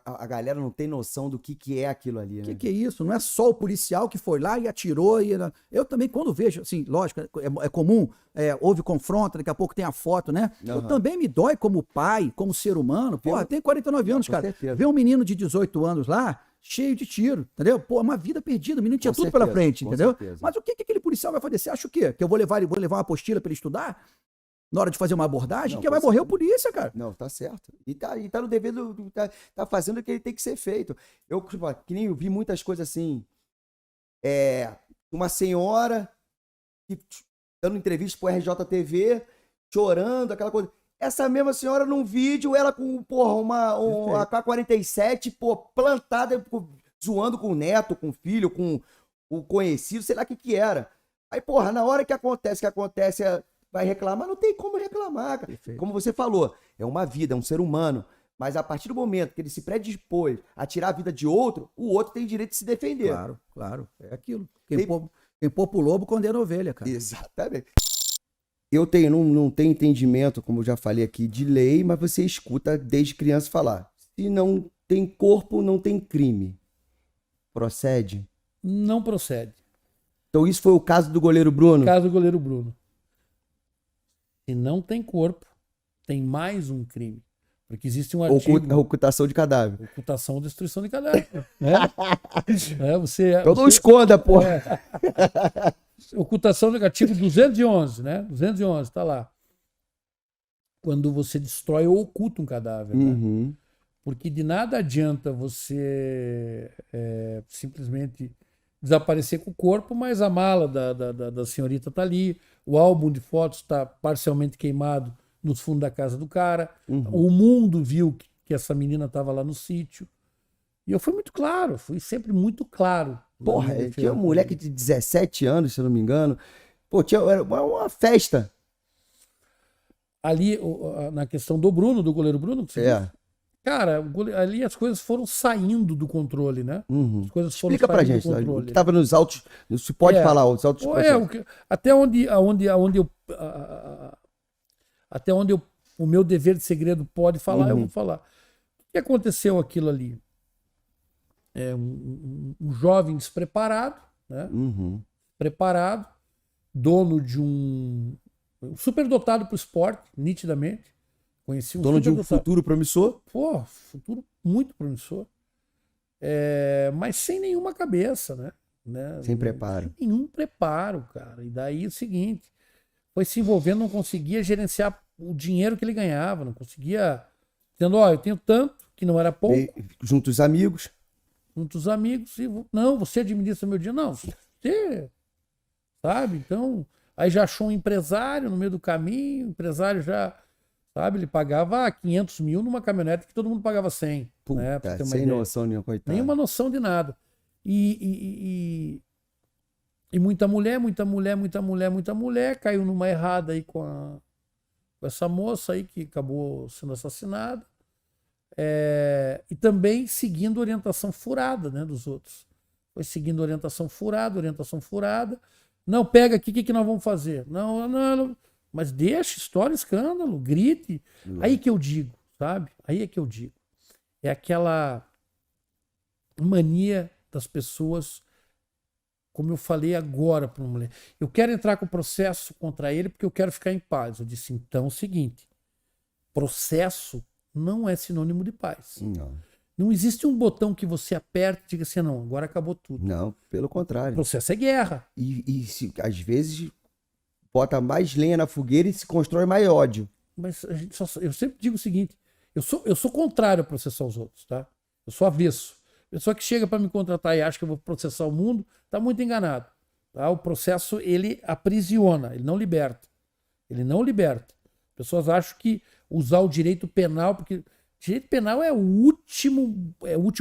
a galera não tem noção do que é aquilo ali, né? que é isso? Não é só o policial que foi lá e atirou. Eu também, quando vejo, assim, lógico, é comum, houve confronto, daqui a pouco tem a foto, né? Eu também me dói como pai, como ser humano. Porra, tem 49 anos, cara. Certeza. Ver um menino de 18 anos lá, cheio de tiro, entendeu? Pô, uma vida perdida, o menino tinha tudo pela frente, entendeu? Mas o que aquele policial vai fazer? Você acha o quê? Que eu vou levar uma apostila para ele estudar? Na hora de fazer uma abordagem? Não, que vai morrer o polícia, cara. Não, tá certo. E tá no dever tá fazendo o que ele tem que ser feito. Eu, que nem eu vi muitas coisas assim. Uma senhora que, dando entrevista pro RJTV, chorando, aquela coisa. Essa mesma senhora num vídeo, ela com, porra, uma AK-47, pô, plantada, zoando com o neto, com o filho, com o conhecido, sei lá o que era. Aí, porra, na hora que acontece, vai reclamar, não tem como reclamar, cara. Perfeito. Como você falou, é uma vida, é um ser humano. Mas a partir do momento que ele se predispôs a tirar a vida de outro, o outro tem direito de se defender. Claro. É aquilo. Quem pôr pro lobo condena a ovelha, cara. Exatamente. Eu não tenho entendimento, como eu já falei aqui, de lei, mas você escuta desde criança falar. Se não tem corpo, não tem crime. Procede? Não procede. Então isso foi o caso do goleiro Bruno? Caso do goleiro Bruno. Se não tem corpo, tem mais um crime. Porque existe um artigo... Ocultação de cadáver. Ocultação ou destruição de cadáver. Né? Então não esconda, porra. Ocultação do artigo 211, né? 211, tá lá. Quando você destrói ou oculta um cadáver, né? Porque de nada adianta você simplesmente desaparecer com o corpo, mas a mala da senhorita tá ali, o álbum de fotos está parcialmente queimado no fundo da casa do cara, o mundo viu que essa menina estava lá no sítio. E eu fui muito claro, fui sempre muito claro. Porra, tinha um moleque de 17 anos, se eu não me engano. Pô, era uma festa. Ali, na questão do Bruno, do goleiro Bruno, que você disse, cara, ali as coisas foram saindo do controle, né? As coisas foram Explica pra gente, o que tava nos autos, se pode falar, os autos. Até onde o meu dever de segredo pode falar, eu vou falar. O que aconteceu aquilo ali? Um jovem despreparado, né? Preparado, dono de um superdotado pro esporte, nitidamente. Conheci um dono de um futuro promissor? Pô, futuro muito promissor. Mas sem nenhuma cabeça, né? Sem preparo. Sem nenhum preparo, cara. E daí o seguinte, foi se envolvendo, não conseguia gerenciar o dinheiro que ele ganhava, não conseguia... Dizendo, eu tenho tanto, que não era pouco. Junto os amigos. Junto os amigos. Não, você administra meu dinheiro. Não, você... Sabe? Então, aí já achou um empresário no meio do caminho, o empresário já... Sabe, ele pagava 500 mil numa caminhonete que todo mundo pagava 100. Puta, né, pra ter uma sem ideia. noção nenhuma, coitado. Nenhuma noção de nada. E muita mulher caiu numa errada aí com essa moça aí que acabou sendo assassinada. E também seguindo orientação furada, né, dos outros. Foi seguindo orientação furada. Não, pega aqui, o que nós vamos fazer? Não. Mas deixa, história, escândalo, grite. Aí que eu digo, sabe? Aí é que eu digo. É aquela mania das pessoas, como eu falei agora para uma mulher. Eu quero entrar com processo contra ele porque eu quero ficar em paz. Eu disse, então é o seguinte, processo não é sinônimo de paz. Não existe um botão que você aperta e diga assim, não, agora acabou tudo. Não, pelo contrário. Processo é guerra. E às vezes... bota mais lenha na fogueira e se constrói mais ódio. Mas eu sempre digo o seguinte, eu sou contrário a processar os outros, tá? Eu sou avesso. A pessoa que chega para me contratar e acha que eu vou processar o mundo, tá muito enganado. Tá? O processo, ele aprisiona, ele não liberta. Pessoas acham que usar o direito penal, porque direito penal é o último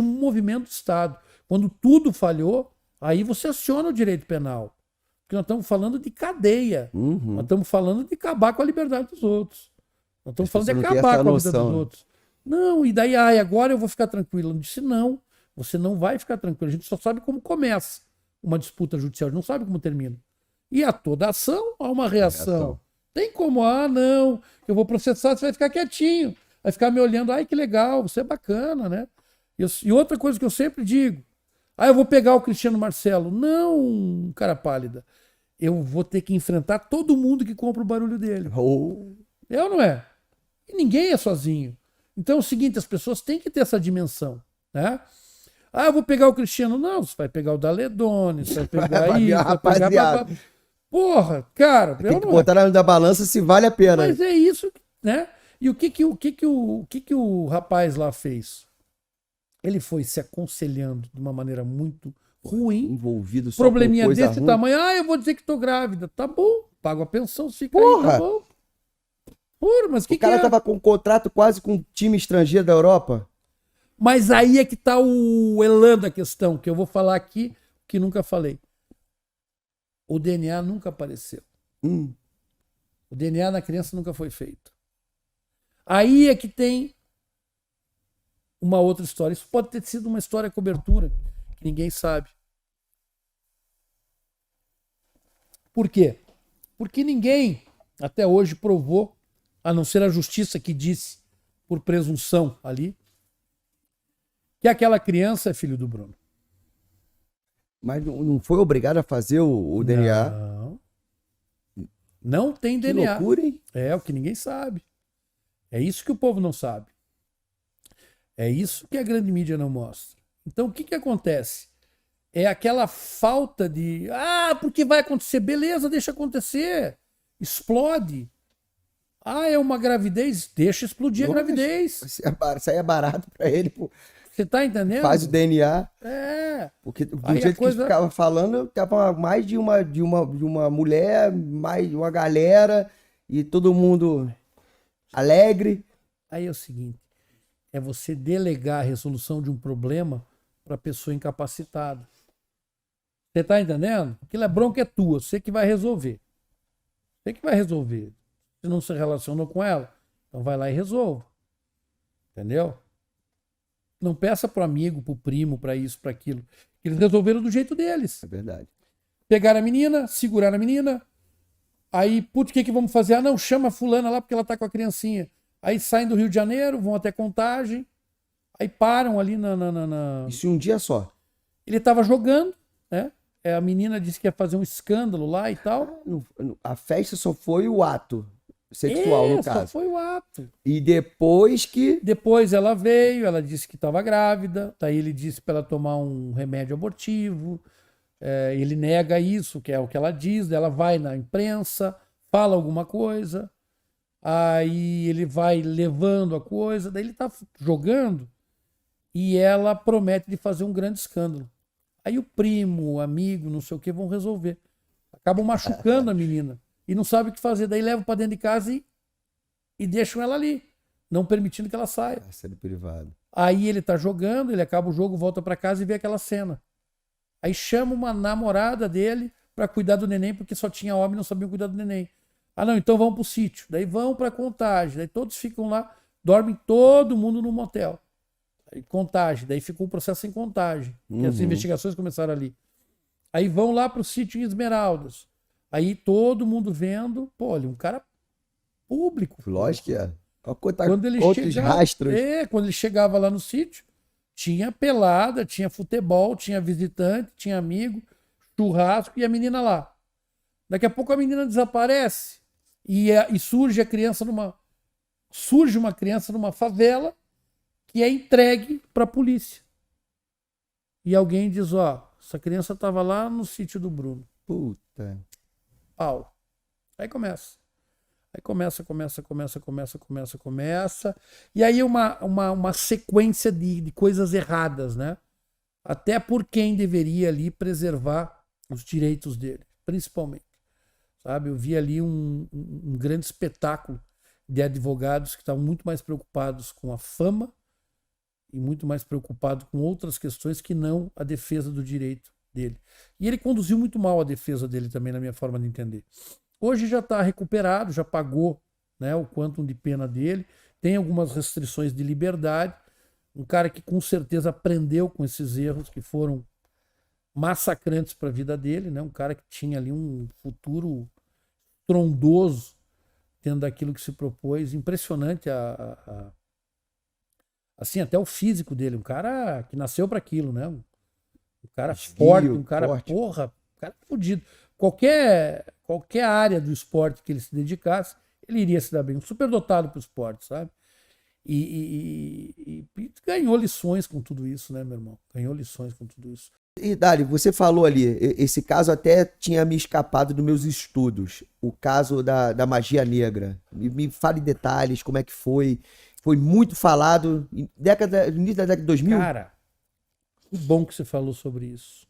movimento do Estado. Quando tudo falhou, aí você aciona o direito penal. Porque nós estamos falando de cadeia. Nós estamos falando de acabar com a liberdade dos outros. Nós estamos falando de acabar com a vida dos outros. Não, e daí, agora eu vou ficar tranquilo. Eu disse, não, você não vai ficar tranquilo. A gente só sabe como começa uma disputa judicial, a gente não sabe como termina. E a toda ação há uma reação. Tem como, não, eu vou processar, você vai ficar quietinho. Vai ficar me olhando, ai que legal, você é bacana, né? E outra coisa que eu sempre digo, eu vou pegar o Cristiano Marcelo. Não, cara pálida. Eu vou ter que enfrentar todo mundo que compra o barulho dele. É ou não é? E ninguém é sozinho. Então é o seguinte, as pessoas têm que ter essa dimensão, né? Eu vou pegar o Cristiano. Não, você vai pegar o Daledone, você vai pegar isso, vai pegar... Porra, cara... Tem que botar na balança se vale a pena. Mas é isso, né? E o que o rapaz lá fez? Ele foi se aconselhando de uma maneira muito ruim. Envolvido só probleminha com coisa desse ruim. tamanho. Eu vou dizer que tô grávida. Tá bom, pago a pensão, fica aí, tá bom. Porra, mas o cara tava com um contrato quase com um time estrangeiro da Europa. Mas aí é que tá o elan da questão, que eu vou falar aqui, que nunca falei. O DNA nunca apareceu. O DNA na criança nunca foi feito. Aí é que tem uma outra história. Isso pode ter sido uma história cobertura, que ninguém sabe. Por quê? Porque ninguém até hoje provou, a não ser a justiça que disse, por presunção ali, que aquela criança é filho do Bruno. Mas não foi obrigado a fazer o DNA? Não tem DNA. Que loucura, hein? É o que ninguém sabe. É isso que o povo não sabe. É isso que a grande mídia não mostra. Então o que acontece? É aquela falta de... porque vai acontecer. Beleza, deixa acontecer. Explode. É uma gravidez? Deixa explodir a gravidez. Isso aí é barato pra ele, pô. Você tá entendendo? Faz o DNA. Porque do jeito que ficava falando, tava mais de uma mulher, mais de uma galera, e todo mundo alegre. Aí é o seguinte, é você delegar a resolução de um problema para a pessoa incapacitada. Você tá entendendo? Aquilo é bronca, é tua, você que vai resolver. Você que vai resolver. Se não se relacionou com ela, então vai lá e resolva. Entendeu? Não peça pro amigo, pro primo, para isso, para aquilo. Eles resolveram do jeito deles. É verdade. Pegaram a menina, seguraram a menina. Aí, putz, o que vamos fazer? Não, chama a fulana lá porque ela tá com a criancinha. Aí saem do Rio de Janeiro, vão até Contagem. Aí param ali na... Isso em um dia só? Ele tava jogando, né? A menina disse que ia fazer um escândalo lá e tal. A festa só foi o ato sexual, no caso. Só foi o ato. E depois que... Depois ela veio, ela disse que estava grávida. Daí ele disse para ela tomar um remédio abortivo. Ele nega isso, que é o que ela diz. Ela vai na imprensa, fala alguma coisa. Aí ele vai levando a coisa. Daí ele tá jogando e ela promete de fazer um grande escândalo. Aí o primo, o amigo, não sei o que, vão resolver. Acabam machucando a menina. E não sabe o que fazer. Daí levam para dentro de casa e deixam ela ali, não permitindo que ela saia. Cárcere privado. Aí ele tá jogando, ele acaba o jogo, volta para casa e vê aquela cena. Aí chama uma namorada dele para cuidar do neném, porque só tinha homem e não sabiam cuidar do neném. Não, então vão pro sítio. Daí vão para Contagem. Daí todos ficam lá, dormem todo mundo no motel. Aí Contagem. Daí ficou o processo em Contagem. Que as investigações começaram ali. Aí vão lá pro sítio em Esmeraldas. Aí todo mundo vendo, ele é um cara público. Lógico que é. Quando ele rastros. Quando ele chegava lá no sítio, tinha pelada, tinha futebol, tinha visitante, tinha amigo, churrasco e a menina lá. Daqui a pouco a menina desaparece e surge uma criança numa favela que é entregue para a polícia. E alguém diz, essa criança estava lá no sítio do Bruno. Puta. Pau. Aí começa. E aí uma sequência de coisas erradas, né? Até por quem deveria ali preservar os direitos dele, principalmente. Sabe? Eu vi ali um grande espetáculo de advogados que estavam muito mais preocupados com a fama e muito mais preocupados com outras questões que não a defesa do direito dele. E ele conduziu muito mal a defesa dele também, na minha forma de entender. Hoje já está recuperado, já pagou, né, o quantum de pena dele, tem algumas restrições de liberdade. Um cara que com certeza aprendeu com esses erros que foram massacrantes para a vida dele, né? Um cara que tinha ali um futuro trondoso dentro daquilo que se propôs. Impressionante assim, até o físico dele. Um cara que nasceu para aquilo, né? Um cara forte, um cara, forte. porra, um cara fodido. Qualquer área do esporte que ele se dedicasse, ele iria se dar bem. Um superdotado para o esporte, sabe? E ganhou lições com tudo isso, né, meu irmão? Ganhou lições com tudo isso. E Dali, você falou ali, esse caso até tinha me escapado dos meus estudos, o caso da magia negra. Me fale detalhes, como é que foi. Foi muito falado no início da década de 2000? Cara, que bom que você falou sobre isso.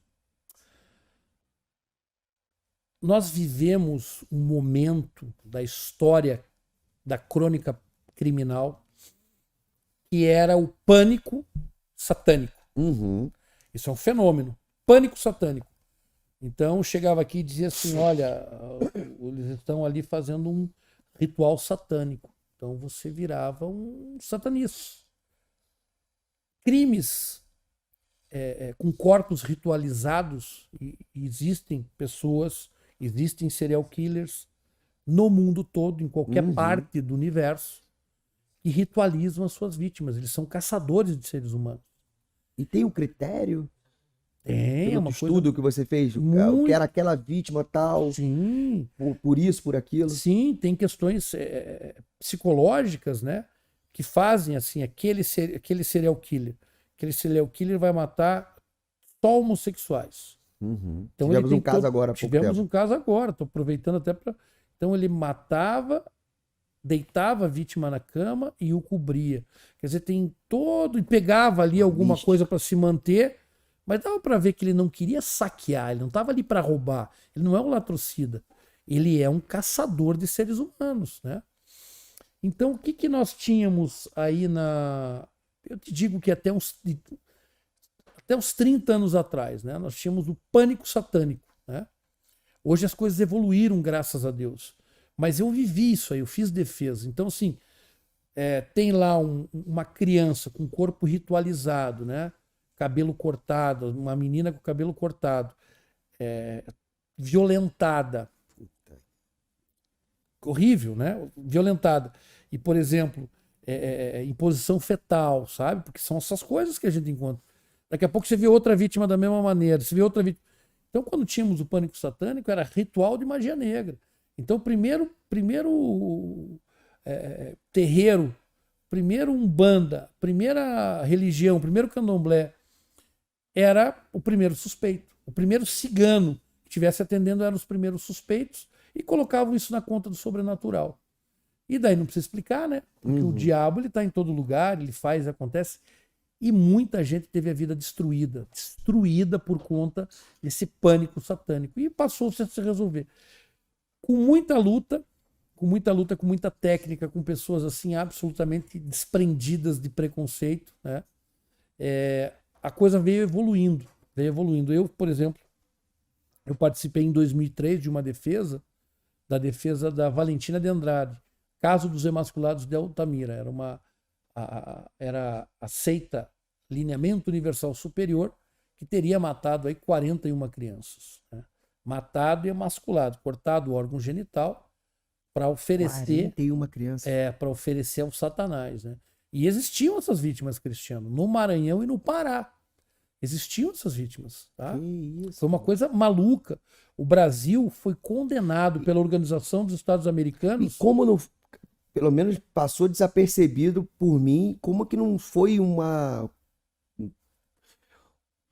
Nós vivemos um momento da história da crônica criminal que era o pânico satânico. Uhum. Isso é um fenômeno. Pânico satânico. Então chegava aqui e dizia assim, olha, eles estão ali fazendo um ritual satânico. Então você virava um satanista. Crimes com corpos ritualizados, e existem pessoas, existem serial killers no mundo todo, em qualquer parte do universo, que ritualizam as suas vítimas. Eles são caçadores de seres humanos. E tem um critério? Tem, Pelo uma estudo coisa que você fez? muito... Que era aquela vítima tal, Sim, por isso, por aquilo? sim, tem questões psicológicas, né? Que fazem assim, aquele serial killer. Aquele serial killer vai matar só homossexuais. Uhum. Então, Tivemos um caso agora há pouco Tivemos tempo. um caso agora, estou aproveitando até para... Então ele matava, deitava a vítima na cama e o cobria. Quer dizer, tem todo... E pegava ali alguma mística. coisa para se manter, mas dava para ver que ele não queria saquear, ele não estava ali para roubar. Ele não é um latrocida. Ele é um caçador de seres humanos, né? Então, o que nós tínhamos aí na... Eu te digo que até uns 30 anos atrás, né? Nós tínhamos o pânico satânico, né? Hoje as coisas evoluíram, graças a Deus. Mas eu vivi isso aí, eu fiz defesa. Então, assim, tem lá uma criança com corpo ritualizado, né? Cabelo cortado, uma menina com cabelo cortado, violentada. Horrível, né? Violentada. E, por exemplo, em posição fetal, sabe? Porque são essas coisas que a gente encontra. Daqui a pouco você vê outra vítima da mesma maneira, você vê outra vítima. Então, quando tínhamos o pânico satânico, era ritual de magia negra. Então, primeiro terreiro, primeiro umbanda, primeira religião, primeiro candomblé, era o primeiro suspeito. O primeiro cigano que estivesse atendendo eram os primeiros suspeitos e colocavam isso na conta do sobrenatural. E daí não precisa explicar, né? Porque o diabo ele está em todo lugar, ele faz, acontece. E muita gente teve a vida destruída por conta desse pânico satânico. E passou-se a se resolver. Com muita luta, com muita técnica, com pessoas assim absolutamente desprendidas de preconceito, né? A coisa veio evoluindo. Eu, por exemplo, eu participei em 2003 de uma defesa, da defesa da Valentina de Andrade, caso dos emasculados de Altamira. Era a seita Lineamento Universal Superior, que teria matado aí 41 crianças, né? Matado e emasculado, cortado o órgão genital para oferecer 41 crianças. para oferecer ao Satanás, né? E existiam essas vítimas, Cristiano, no Maranhão e no Pará. Existiam essas vítimas, tá? Que isso, foi uma coisa maluca. O Brasil foi condenado pela Organização dos Estados Americanos. E como não, pelo menos passou desapercebido por mim, como que não foi uma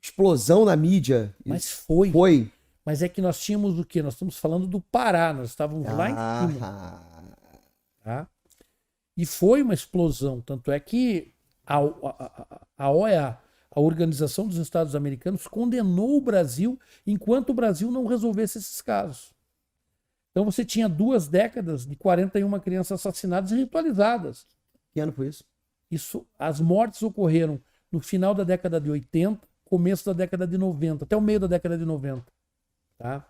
explosão na mídia? Mas foi. Foi. Mas é que nós tínhamos o quê? Nós estamos falando do Pará, nós estávamos lá em cima. Tá? E foi uma explosão. Tanto é que a OEA, a Organização dos Estados Americanos, condenou o Brasil enquanto o Brasil não resolvesse esses casos. Então você tinha 2 décadas de 41 crianças assassinadas e ritualizadas. Que ano foi isso? As mortes ocorreram no final da década de 80 começo da década de 90, até o meio da década de 90. Tá?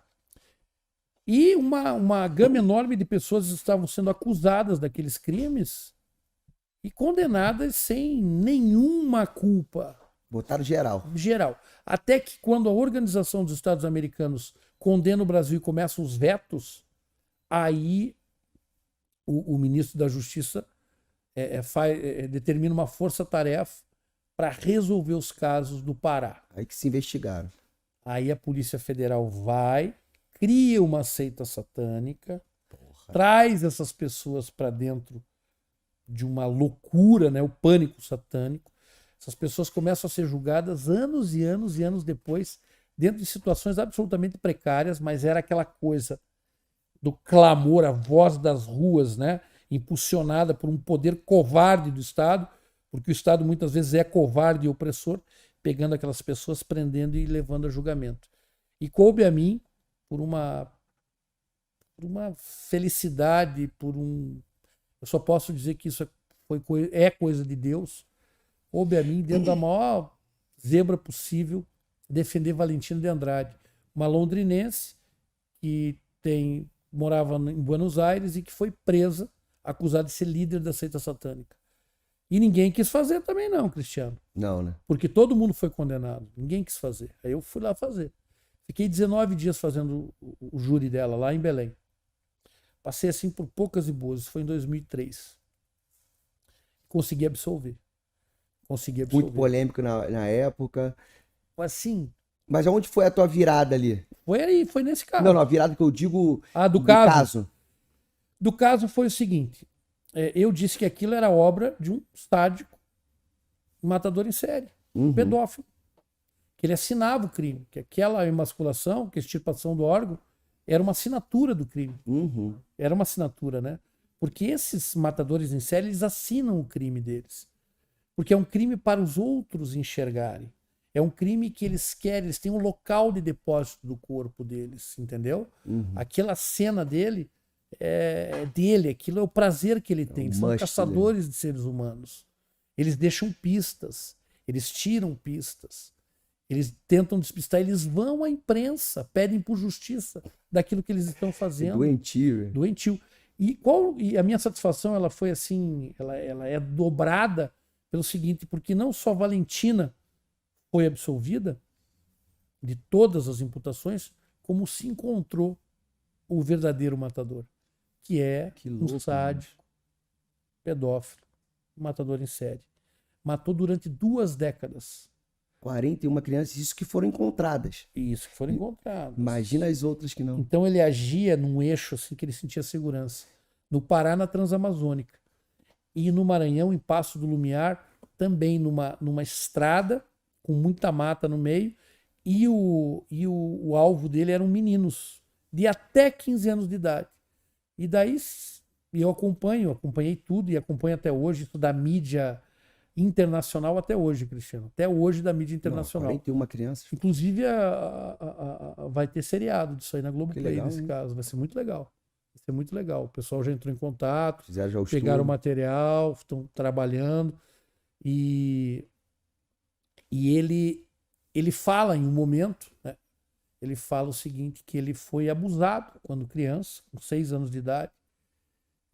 E uma gama enorme de pessoas estavam sendo acusadas daqueles crimes e condenadas sem nenhuma culpa. Botaram geral. Geral. Até que quando a Organização dos Estados Americanos condena o Brasil e começam os vetos, aí o ministro da Justiça determina uma força-tarefa para resolver os casos do Pará. Aí que se investigaram. Aí a Polícia Federal vai, cria uma seita satânica, traz essas pessoas para dentro de uma loucura, né, o pânico satânico. Essas pessoas começam a ser julgadas anos e anos e anos depois, dentro de situações absolutamente precárias, mas era aquela coisa do clamor, a voz das ruas, né, impulsionada por um poder covarde do Estado, porque o Estado muitas vezes é covarde e opressor, pegando aquelas pessoas, prendendo e levando a julgamento. E coube a mim, por uma felicidade, eu só posso dizer que isso é coisa de Deus, coube a mim, dentro da maior zebra possível, defender Valentina de Andrade, uma londrinense que morava em Buenos Aires e que foi presa, acusada de ser líder da seita satânica. E ninguém quis fazer também não, Cristiano. Não, né? Porque todo mundo foi condenado. Ninguém quis fazer. Aí eu fui lá fazer. Fiquei 19 dias fazendo o júri dela lá em Belém. Passei assim por poucas e boas. Isso foi em 2003. Consegui absolver. Muito polêmico na época. Assim... Mas aonde foi a tua virada ali? Foi nesse caso. Não, a virada que eu digo do caso. Do caso foi o seguinte. Eu disse que aquilo era obra de um sádico, um matador em série, um pedófilo. Que ele assinava o crime. Que aquela emasculação, que a extirpação do órgão, era uma assinatura do crime. Era uma assinatura, né? Porque esses matadores em série, eles assinam o crime deles. Porque é um crime para os outros enxergarem. É um crime que eles querem, eles têm um local de depósito do corpo deles, entendeu? Aquela cena dele é dele, aquilo é o prazer que ele tem. Eles são caçadores de seres humanos. Eles deixam pistas, eles tiram pistas, eles tentam despistar, eles vão à imprensa, pedem por justiça daquilo que eles estão fazendo. Doentio. Doentio. E a minha satisfação, ela foi assim, ela é dobrada pelo seguinte, porque não só Valentina foi absolvida de todas as imputações, como se encontrou o verdadeiro matador, que é um sádico, pedófilo, matador em série. Matou durante 2 décadas. 41 crianças, isso que foram encontradas. Isso, que foram encontradas. Imagina as outras que não. Então ele agia num eixo assim que ele sentia segurança. No Pará, na Transamazônica. E no Maranhão, em Passo do Lumiar, também numa estrada, com muita mata no meio, e o alvo dele eram meninos de até 15 anos de idade. E daí eu acompanhei tudo e acompanho até hoje, isso da mídia internacional até hoje, Cristiano. Até hoje da mídia internacional. 41 crianças. Inclusive vai ter seriado disso aí na Globoplay nesse caso. Vai ser muito legal. Vai ser muito legal. O pessoal já entrou em contato, pegaram o material, estão trabalhando. E ele fala em um momento, né? Ele fala o seguinte, que ele foi abusado quando criança, com 6 anos de idade.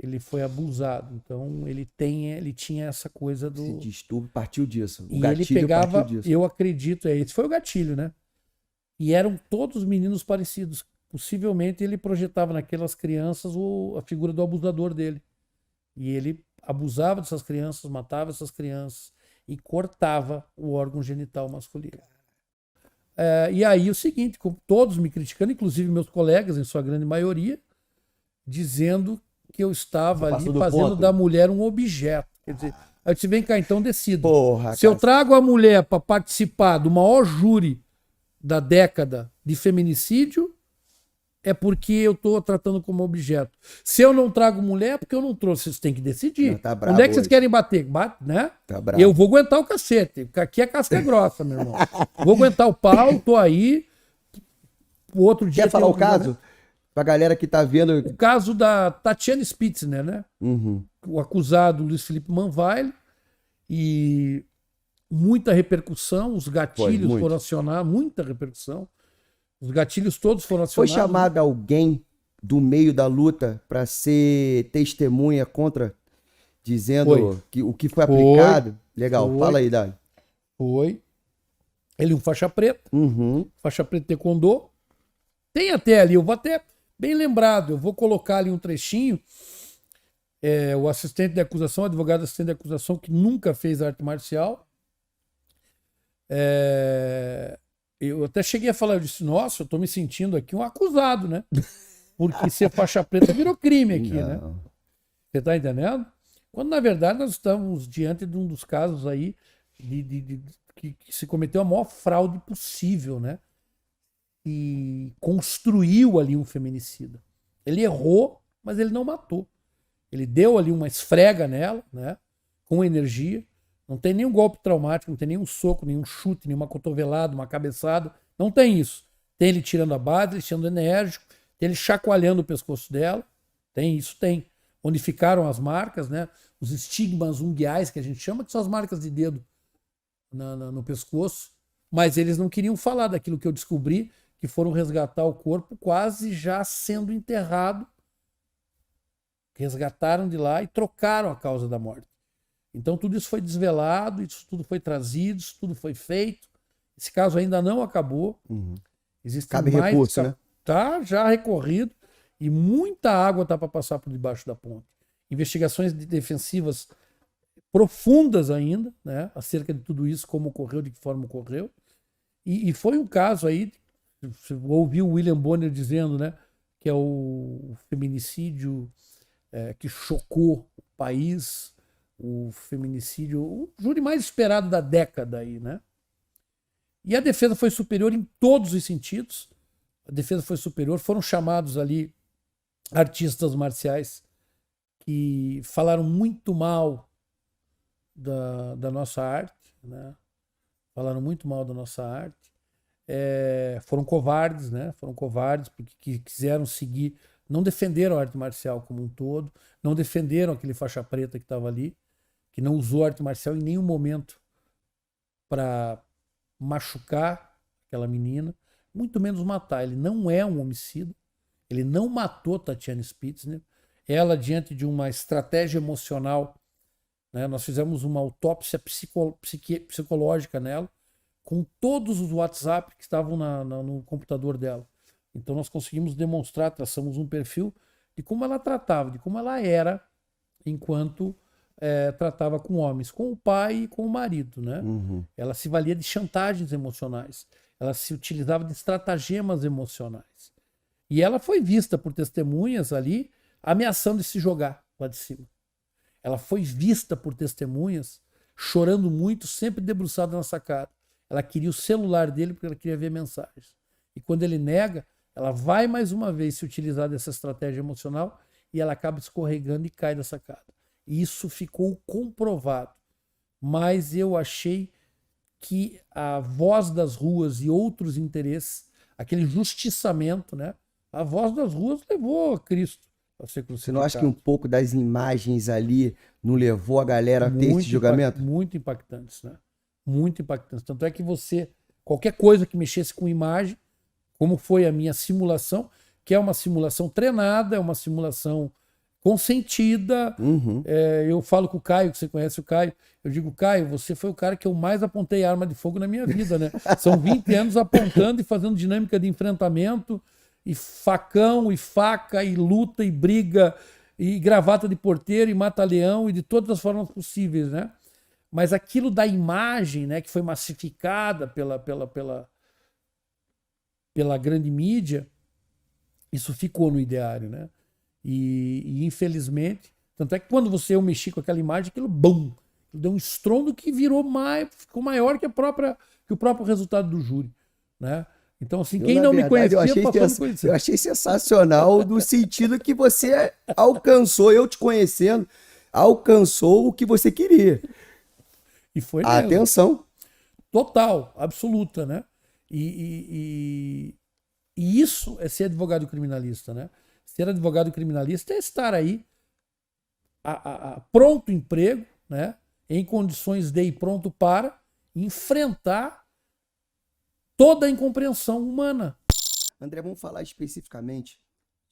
Ele foi abusado. Então ele tinha essa coisa do... Esse distúrbio partiu disso. O gatilho partiu disso. Eu acredito, esse foi o gatilho, né? E eram todos meninos parecidos. Possivelmente ele projetava naquelas crianças a figura do abusador dele. E ele abusava dessas crianças, matava essas crianças e cortava o órgão genital masculino. E aí o seguinte, todos me criticando, inclusive meus colegas, em sua grande maioria, dizendo que eu estava ali fazendo da mulher um objeto. Quer dizer, aí eu disse, vem cá, então decida. Se eu trago a mulher para participar do maior júri da década de feminicídio, é porque eu estou tratando como objeto. Se eu não trago mulher, é porque eu não trouxe. Vocês têm que decidir. Tá onde é que vocês querem bater? Né? Tá bravo. Eu vou aguentar o cacete. Porque aqui é casca grossa, meu irmão. Vou aguentar o pau, tô aí. O outro dia... Quer falar o caso? Pra galera que tá vendo... O caso da Tatiana Spitzner, né? O acusado Luiz Felipe Manvaille. E muita repercussão, os gatilhos muito. foram acionados, muita repercussão. Os gatilhos todos foram Foi acionados. chamado alguém do meio da luta para ser testemunha contra, dizendo que o que foi aplicado? Legal, Foi. fala aí, Dali. Foi. Ele um faixa preta, Uhum. faixa preta taekwondo. Tem até ali, eu vou até bem lembrado, eu vou colocar ali um trechinho. O assistente de acusação, advogado assistente de acusação, que nunca fez arte marcial. Eu até cheguei a falar, eu disse, nossa, eu tô me sentindo aqui um acusado, né? Porque ser faixa preta virou crime aqui, né? Você tá entendendo? Quando, na verdade, nós estamos diante de um dos casos aí que se cometeu a maior fraude possível, né? E construiu ali um feminicida. Ele errou, mas ele não matou. Ele deu ali uma esfrega nela, né? Com energia. Não tem nenhum golpe traumático, não tem nenhum soco, nenhum chute, nenhuma cotovelada, uma cabeçada. Não tem isso. Tem ele tirando a base, ele sendo enérgico, tem ele chacoalhando o pescoço dela. Tem isso, tem. Onde ficaram as marcas, né? Os estigmas unguiais, que a gente chama, que são as marcas de dedo no pescoço. Mas eles não queriam falar daquilo que eu descobri, que foram resgatar o corpo quase já sendo enterrado. Resgataram de lá e trocaram a causa da morte. Então tudo isso foi desvelado, isso tudo foi trazido, isso tudo foi feito. Esse caso ainda não acabou. Existem Cabe mais recurso, né? Tá já recorrido e muita água tá para passar por debaixo da ponte. Investigações defensivas profundas ainda, né, acerca de tudo isso, como ocorreu, de que forma ocorreu. E foi um caso aí, você ouviu o William Bonner dizendo, né, que é o feminicídio que chocou o país, o feminicídio, o júri mais esperado da década aí, né? E a defesa foi superior em todos os sentidos. A defesa foi superior. Foram chamados ali artistas marciais que falaram muito mal da nossa arte, né? Falaram muito mal da nossa arte. Foram covardes, né? Foram covardes porque quiseram seguir, não defenderam a arte marcial como um todo, não defenderam aquele faixa preta que estava ali, que não usou arte marcial em nenhum momento para machucar aquela menina, muito menos matar. Ele não é um homicida, ele não matou Tatiana Spitzner. Ela, diante de uma estratégia emocional, né, nós fizemos uma autópsia psicológica nela, com todos os WhatsApp que estavam no computador dela. Então nós conseguimos demonstrar, traçamos um perfil de como ela tratava, de como ela era enquanto tratava com homens, com o pai e com o marido, né? Ela se valia de chantagens emocionais, ela se utilizava de estratagemas emocionais. E ela foi vista por testemunhas ali ameaçando de se jogar lá de cima. Ela foi vista por testemunhas chorando muito, sempre debruçada na sacada. Ela queria o celular dele porque ela queria ver mensagens. E quando ele nega, ela vai mais uma vez se utilizar dessa estratégia emocional e ela acaba escorregando e cai da sacada. Isso ficou comprovado. Mas eu achei que a voz das ruas e outros interesses, aquele justiçamento, né? A voz das ruas levou a Cristo a ser crucificado. Você não acha que um pouco das imagens ali não levou a galera a ter esse julgamento? Muito impactantes, né? Muito impactantes. Tanto é que qualquer coisa que mexesse com imagem, como foi a minha simulação, que é uma simulação treinada, é uma simulação consentida. Eu falo com o Caio, que você conhece o Caio, eu digo, Caio, você foi o cara que eu mais apontei arma de fogo na minha vida, né? São 20 anos apontando e fazendo dinâmica de enfrentamento, e facão, e faca, e luta, e briga, e gravata de porteiro, e mata-leão, e de todas as formas possíveis, né? Mas aquilo da imagem, né, que foi massificada pela grande mídia, isso ficou no ideário, né? E infelizmente, tanto é que quando eu mexi com aquela imagem, aquilo, bum, deu um estrondo que ficou maior que o próprio resultado do júri, né? Então, assim, quem não me conhecia, passou a me conhecer. Eu achei sensacional no sentido que você alcançou, eu te conhecendo, alcançou o que você queria. E foi mesmo. Atenção. Total, absoluta, né? E isso é ser advogado criminalista, né? Ser advogado criminalista é estar aí a pronto emprego, né? Em condições de e pronto para, enfrentar toda a incompreensão humana. André, vamos falar especificamente,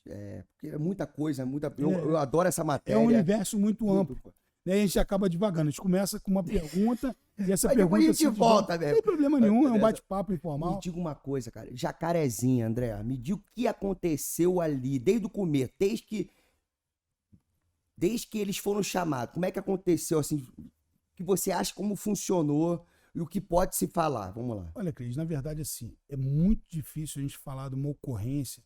porque é muita coisa, eu adoro essa matéria. É um universo muito amplo. E aí a gente acaba devagando. A gente começa com uma pergunta e essa Mas pergunta... depois a gente volta, velho. Não tem problema nenhum, é um Beleza. bate-papo informal. Me diga uma coisa, cara. Jacarezinho, André, me diga o que aconteceu ali, desde o começo, desde que eles foram chamados. Como é que aconteceu, assim, o que você acha, como funcionou e o que pode se falar? Vamos lá. Olha, Cris, na verdade, assim, é muito difícil a gente falar de uma ocorrência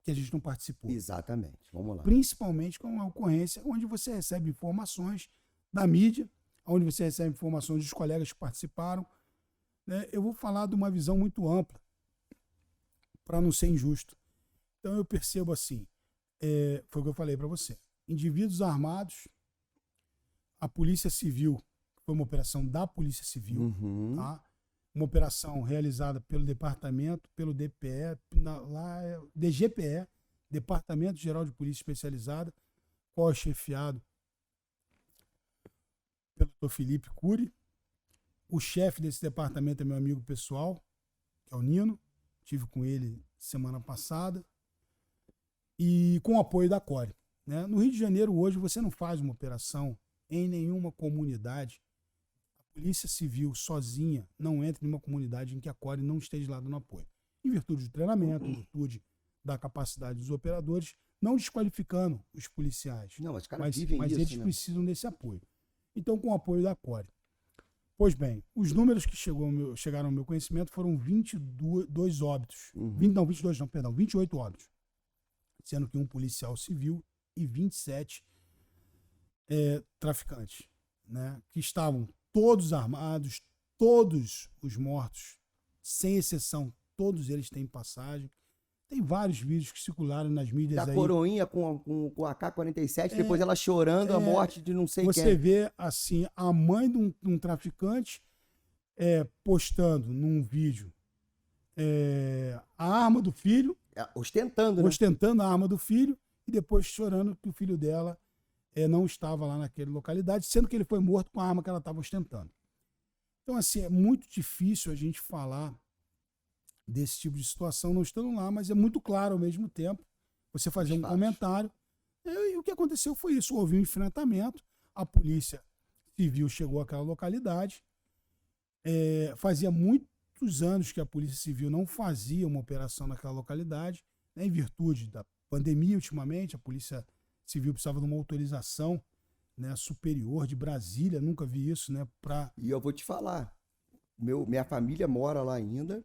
que a gente não participou. Exatamente, vamos lá. Principalmente com uma ocorrência onde você recebe informações da mídia, onde você recebe informações dos colegas que participaram. Né? Eu vou falar de uma visão muito ampla, para não ser injusto. Então eu percebo assim, foi o que eu falei para você, indivíduos armados, a Polícia Civil, foi uma operação da Polícia Civil, tá? Uma operação realizada pelo departamento, pelo DPE, DGPE, Departamento Geral de Polícia Especializada, qual é chefiado pelo Dr. Felipe Cury. O chefe desse departamento é meu amigo pessoal, que é o Nino. Estive com ele semana passada. E com o apoio da CORE. Né? No Rio de Janeiro, hoje, você não faz uma operação em nenhuma comunidade. A Polícia Civil sozinha não entra em uma comunidade em que a CORE não esteja lá dando apoio. Em virtude do treinamento, em virtude da capacidade dos operadores, não desqualificando os policiais. Não, mas os caras vivem mas isso, eles né? precisam desse apoio. Então, com o apoio da CORE. Pois bem, os números que chegaram ao meu conhecimento foram 22 óbitos. 28 óbitos. Sendo que um policial civil e 27 traficantes, né? Que estavam todos armados, todos os mortos, sem exceção, todos eles têm passagem. Tem vários vídeos que circularam nas mídias Da aí. coroinha com a AK-47, depois ela chorando a morte de não sei Você quem. vê, assim, a mãe de um traficante postando num vídeo a arma do filho, Ostentando, né? ostentando a arma do filho, e depois chorando que o filho dela não estava lá naquela localidade, sendo que ele foi morto com a arma que ela estava ostentando. Então, assim, é muito difícil a gente falar desse tipo de situação não estando lá, mas é muito claro ao mesmo tempo você fazer um comentário. E o que aconteceu foi isso, houve um enfrentamento, a Polícia Civil chegou àquela localidade, fazia muitos anos que a Polícia Civil não fazia uma operação naquela localidade, né, em virtude da pandemia ultimamente, a Polícia Civil precisava de uma autorização, né, superior de Brasília, nunca vi isso, né, E eu vou te falar, minha família mora lá ainda,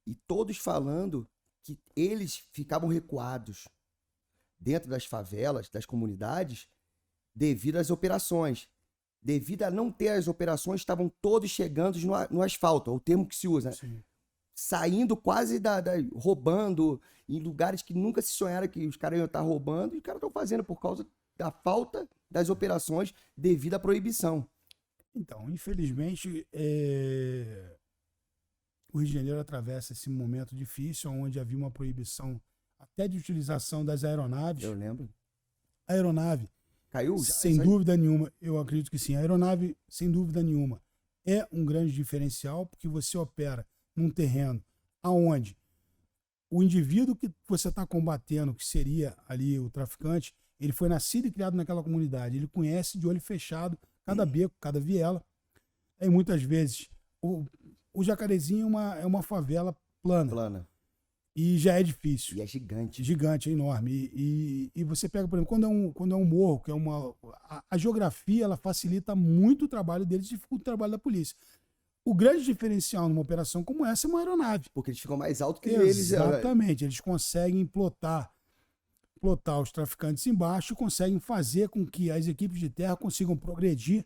e todos falando que eles ficavam recuados dentro das favelas, das comunidades, devido às operações. Devido a não ter as operações, estavam todos chegando no asfalto, é o termo que se usa. Sim. Saindo quase roubando em lugares que nunca se sonharam que os caras iam estar roubando, e os caras estão fazendo por causa da falta das operações devido à proibição. Então, infelizmente, o Rio de Janeiro atravessa esse momento difícil, onde havia uma proibição até de utilização das aeronaves. Eu lembro. A aeronave, Caiu já? sem Isso aí? dúvida nenhuma, eu acredito que sim. A aeronave, sem dúvida nenhuma, é um grande diferencial, porque você opera num terreno aonde o indivíduo que você está combatendo, que seria ali o traficante, ele foi nascido e criado naquela comunidade. Ele conhece de olho fechado cada beco, cada viela. E muitas vezes o Jacarezinho é uma favela plana. E já é difícil. E é gigante. Gigante, é enorme. E você pega, por exemplo, quando é um morro, que é a geografia, ela facilita muito o trabalho deles, dificulta o trabalho da polícia. O grande diferencial numa operação como essa é uma aeronave. Porque eles ficam mais altos que eles. Exatamente. Eles conseguem plotar os traficantes embaixo e conseguem fazer com que as equipes de terra consigam progredir,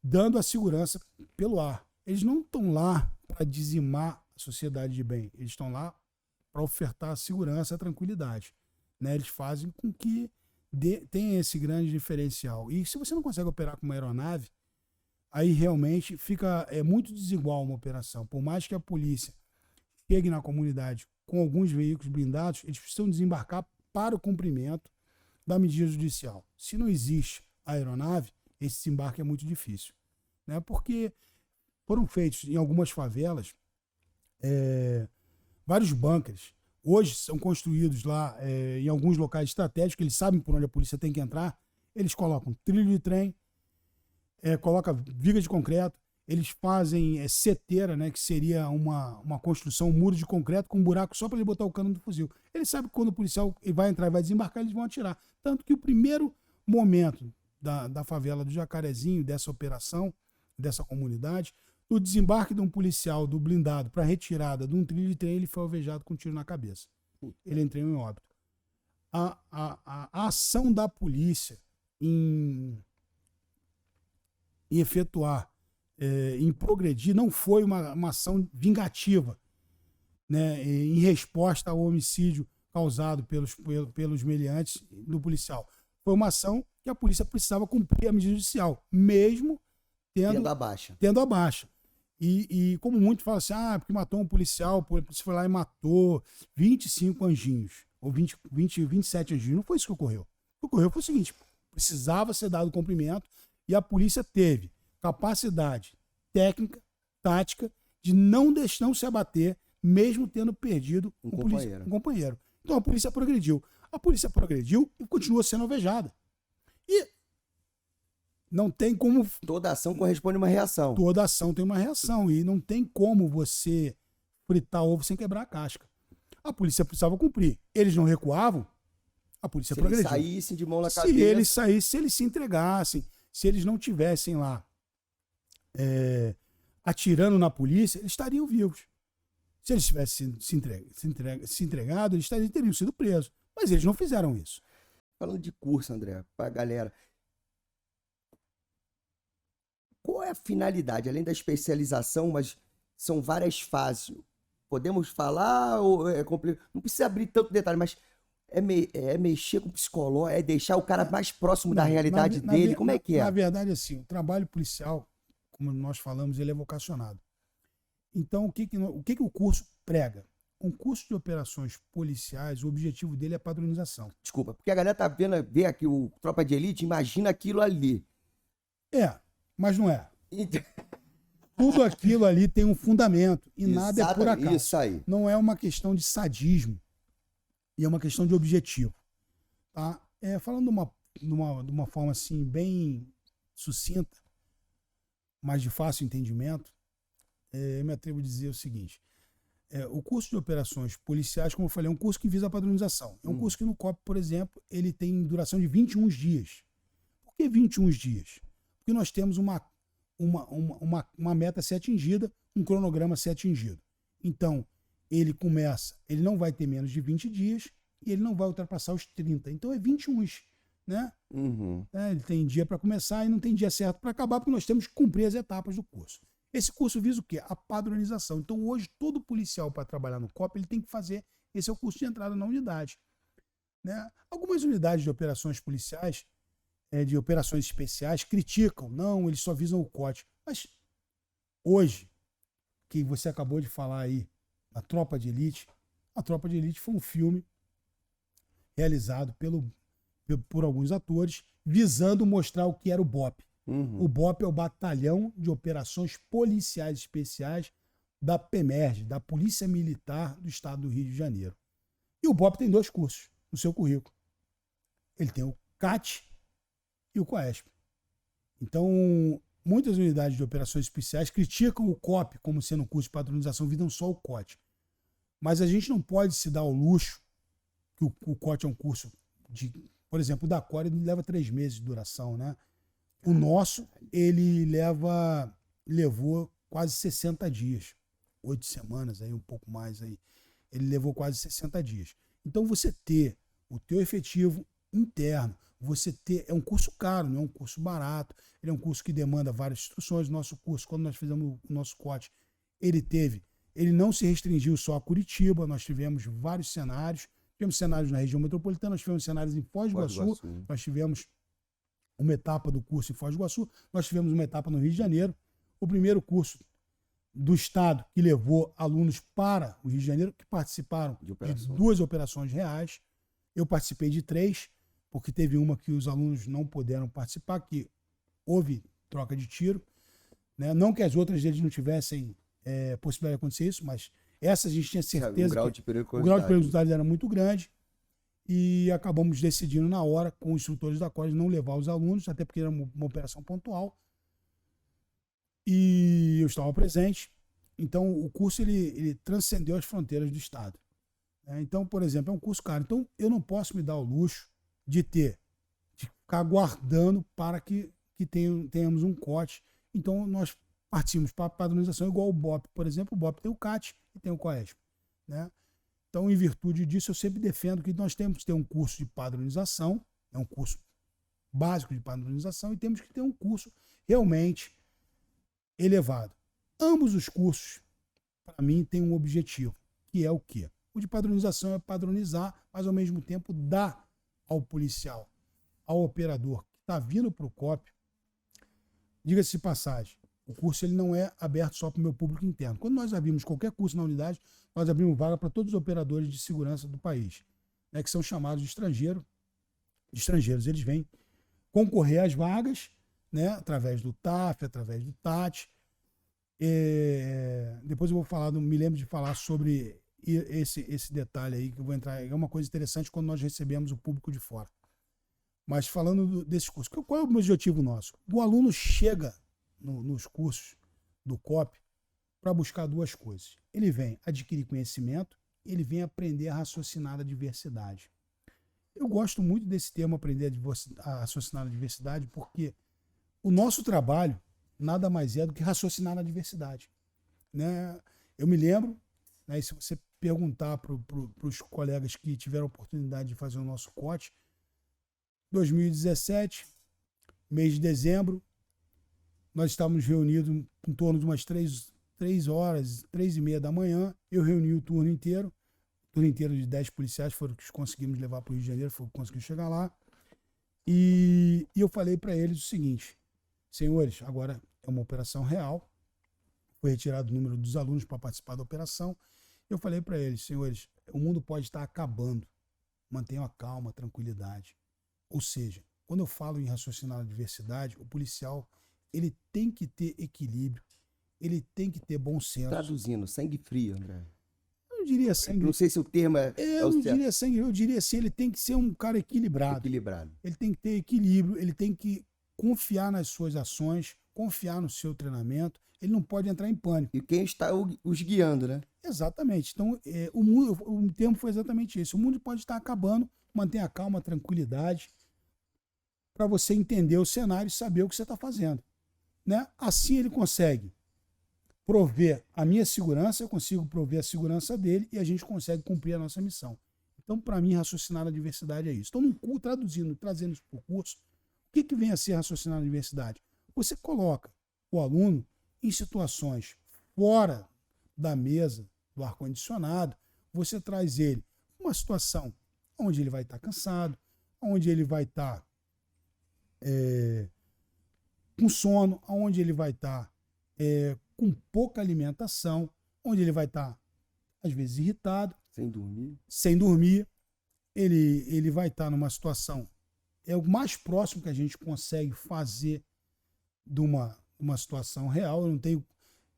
dando a segurança pelo ar. Eles não estão lá para dizimar a sociedade de bem. Eles estão lá para ofertar a segurança, a tranquilidade. Né? Eles fazem com que tenha esse grande diferencial. E se você não consegue operar com uma aeronave, aí realmente fica muito desigual uma operação. Por mais que a polícia chegue na comunidade com alguns veículos blindados, eles precisam desembarcar para o cumprimento da medida judicial. Se não existe a aeronave, esse desembarque é muito difícil. Né? Porque foram feitos em algumas favelas vários bunkers. Hoje são construídos lá em alguns locais estratégicos, eles sabem por onde a polícia tem que entrar, eles colocam trilho de trem, colocam viga de concreto, eles fazem seteira, né, que seria uma construção, um muro de concreto com um buraco só para ele botar o cano do fuzil. Eles sabem que quando o policial vai entrar e vai desembarcar, eles vão atirar. Tanto que o primeiro momento da favela do Jacarezinho, dessa operação, dessa comunidade, o desembarque de um policial do blindado para retirada de um trilho de trem, ele foi alvejado com um tiro na cabeça. Ele entrou em óbito. A ação da polícia em efetuar, em progredir, não foi uma ação vingativa, né, em resposta ao homicídio causado pelos meliantes do policial. Foi uma ação que a polícia precisava cumprir a medida judicial, mesmo tendo a baixa. E como muito fala assim, porque matou um policial, a polícia foi lá e matou 25 anjinhos, ou 27 anjinhos. Não foi isso que ocorreu. O que ocorreu foi o seguinte, precisava ser dado cumprimento e a polícia teve capacidade técnica, tática, de não se abater, mesmo tendo perdido um companheiro. Então a polícia progrediu. A polícia progrediu e continua sendo alvejada. E não tem como... Toda ação corresponde a uma reação. Toda ação tem uma reação. E não tem como você fritar ovo sem quebrar a casca. A polícia precisava cumprir. Eles não recuavam, a polícia progrediu. Se eles saíssem de mão na cabeça... Se eles saíssem, se eles se entregassem, se eles não tivessem lá atirando na polícia, eles estariam vivos. Se eles tivessem se entregado, eles teriam sido presos. Mas eles não fizeram isso. Falando de curso, André, pra galera... Qual é a finalidade? Além da especialização, mas são várias fases. Podemos falar ou é complicado? Não precisa abrir tanto detalhe, mas é mexer com o psicológico, é deixar o cara mais próximo da realidade dele? Como é que é? Na verdade, assim, o trabalho policial, como nós falamos, ele é vocacionado. Então, o que o curso prega? Um curso de operações policiais, o objetivo dele é a padronização. Desculpa, porque a galera tá vê aqui o Tropa de Elite, imagina aquilo ali. Mas não é. Tudo aquilo ali tem um fundamento e nada é por acaso. Isso aí. Não é uma questão de sadismo e é uma questão de objetivo. Tá? Falando de uma forma assim bem sucinta, mas de fácil entendimento, eu me atrevo a dizer o seguinte. O curso de operações policiais, como eu falei, é um curso que visa a padronização. É um curso que no COP, por exemplo, ele tem duração de 21 dias. Por que 21 dias? Porque nós temos uma meta a ser atingida, um cronograma a ser atingido. Então, ele não vai ter menos de 20 dias e ele não vai ultrapassar os 30. Então, é 21, né? Uhum. Ele tem dia para começar e não tem dia certo para acabar, porque nós temos que cumprir as etapas do curso. Esse curso visa o quê? A padronização. Então, hoje, todo policial para trabalhar no COP, ele tem que fazer, esse é o curso de entrada na unidade. Né? Algumas unidades de operações policiais, de operações especiais, criticam. Não, eles só visam o COT. Mas hoje, que você acabou de falar aí, a Tropa de Elite foi um filme realizado por alguns atores, visando mostrar o que era o BOP. Uhum. O BOP é o Batalhão de Operações Policiais Especiais da PEMERG, da Polícia Militar do Estado do Rio de Janeiro. E o BOP tem 2 cursos no seu currículo. Ele tem o CAT e o COESP. Então, muitas unidades de operações especiais criticam o COP como sendo um curso de padronização, visam só o COT. Mas a gente não pode se dar ao luxo que o COT é um curso de... Por exemplo, o da COR ele leva 3 meses de duração, né? O nosso, ele levou quase 60 dias. 8 semanas, aí um pouco mais aí. Ele levou quase 60 dias. Então, você ter o teu efetivo interno, é um curso caro, não é um curso barato, ele é um curso que demanda várias instruções. Nosso curso, quando nós fizemos o nosso COT, ele não se restringiu só a Curitiba, nós tivemos vários cenários, tivemos cenários na região metropolitana, nós tivemos cenários em Foz do Iguaçu, nós tivemos uma etapa do curso em Foz do Iguaçu, nós tivemos uma etapa no Rio de Janeiro, o primeiro curso do Estado que levou alunos para o Rio de Janeiro, que participaram de 2 operações reais. Eu participei de 3, porque teve uma que os alunos não puderam participar, que houve troca de tiro, né? Não que as outras eles não tivessem possibilidade de acontecer isso, mas essa a gente tinha certeza O grau que de o grau de periculosidade. periculosidade era muito grande e acabamos decidindo na hora, com os instrutores da COD, não levar os alunos, até porque era uma operação pontual. E eu estava presente. Então, o curso ele transcendeu as fronteiras do estado. Então, por exemplo, é um curso caro. Então, eu não posso me dar o luxo de ficar aguardando para que tenhamos um COT. Então, nós partimos para a padronização, igual o BOP, por exemplo. O BOP tem o CAT e tem o COESP, né? Então, em virtude disso, eu sempre defendo que nós temos que ter um curso de padronização, é um curso básico de padronização, e temos que ter um curso realmente elevado. Ambos os cursos, para mim, têm um objetivo, que é o quê? O de padronização é padronizar, mas ao mesmo tempo dar ao policial, ao operador que está vindo para o COP. Diga-se de passagem, o curso ele não é aberto só para o meu público interno. Quando nós abrimos qualquer curso na unidade, nós abrimos vaga para todos os operadores de segurança do país, né, que são chamados de estrangeiros. Eles vêm concorrer às vagas, né, através do TAF, através do TAT. Depois eu vou falar, me lembro de falar sobre esse detalhe aí, que eu vou entrar. É uma coisa interessante quando nós recebemos o público de fora. Mas falando desse curso, qual é o objetivo nosso? O aluno chega nos cursos do COP para buscar duas coisas. Ele vem adquirir conhecimento, ele vem aprender a raciocinar a diversidade. Eu gosto muito desse termo, aprender a raciocinar a diversidade, porque o nosso trabalho nada mais é do que raciocinar na diversidade, né? Eu me lembro, né, e se você perguntar para os colegas que tiveram a oportunidade de fazer o nosso COT, 2017, mês de dezembro, nós estávamos reunidos em torno de umas 3h30 da manhã. Eu reuni o turno inteiro de 10 policiais, foram que conseguimos levar para o Rio de Janeiro, foram que conseguimos chegar lá. E eu falei para eles o seguinte: senhores, agora é uma operação real, foi retirado o número dos alunos para participar da operação. Eu falei para eles: senhores, o mundo pode estar acabando, mantenham a calma, a tranquilidade. Ou seja, quando eu falo em raciocinar a diversidade, o policial ele tem que ter equilíbrio, ele tem que ter bom senso. Traduzindo, sangue frio, André. Eu não diria sangue. Não sei se o termo é. Eu não diria sangue, eu diria assim, ele tem que ser um cara equilibrado. Equilibrado. Ele tem que ter equilíbrio, ele tem que confiar nas suas ações, confiar no seu treinamento, ele não pode entrar em pânico. E quem está os guiando, né? Exatamente. Então, o termo foi exatamente esse. O mundo pode estar acabando, mantenha a calma, a tranquilidade, para você entender o cenário e saber o que você está fazendo, né? Assim ele consegue prover a minha segurança, eu consigo prover a segurança dele e a gente consegue cumprir a nossa missão. Então, para mim, raciocinar a diversidade é isso. Então, trazendo isso para o curso, o que vem a ser raciocinar a diversidade? Você coloca o aluno em situações fora da mesa do ar-condicionado, você traz ele uma situação onde ele vai estar cansado, onde ele vai estar com sono, onde ele vai estar com pouca alimentação, onde ele vai estar, às vezes, irritado. Sem dormir. Ele vai estar numa situação, é o mais próximo que a gente consegue fazer de uma situação real. Eu não tenho,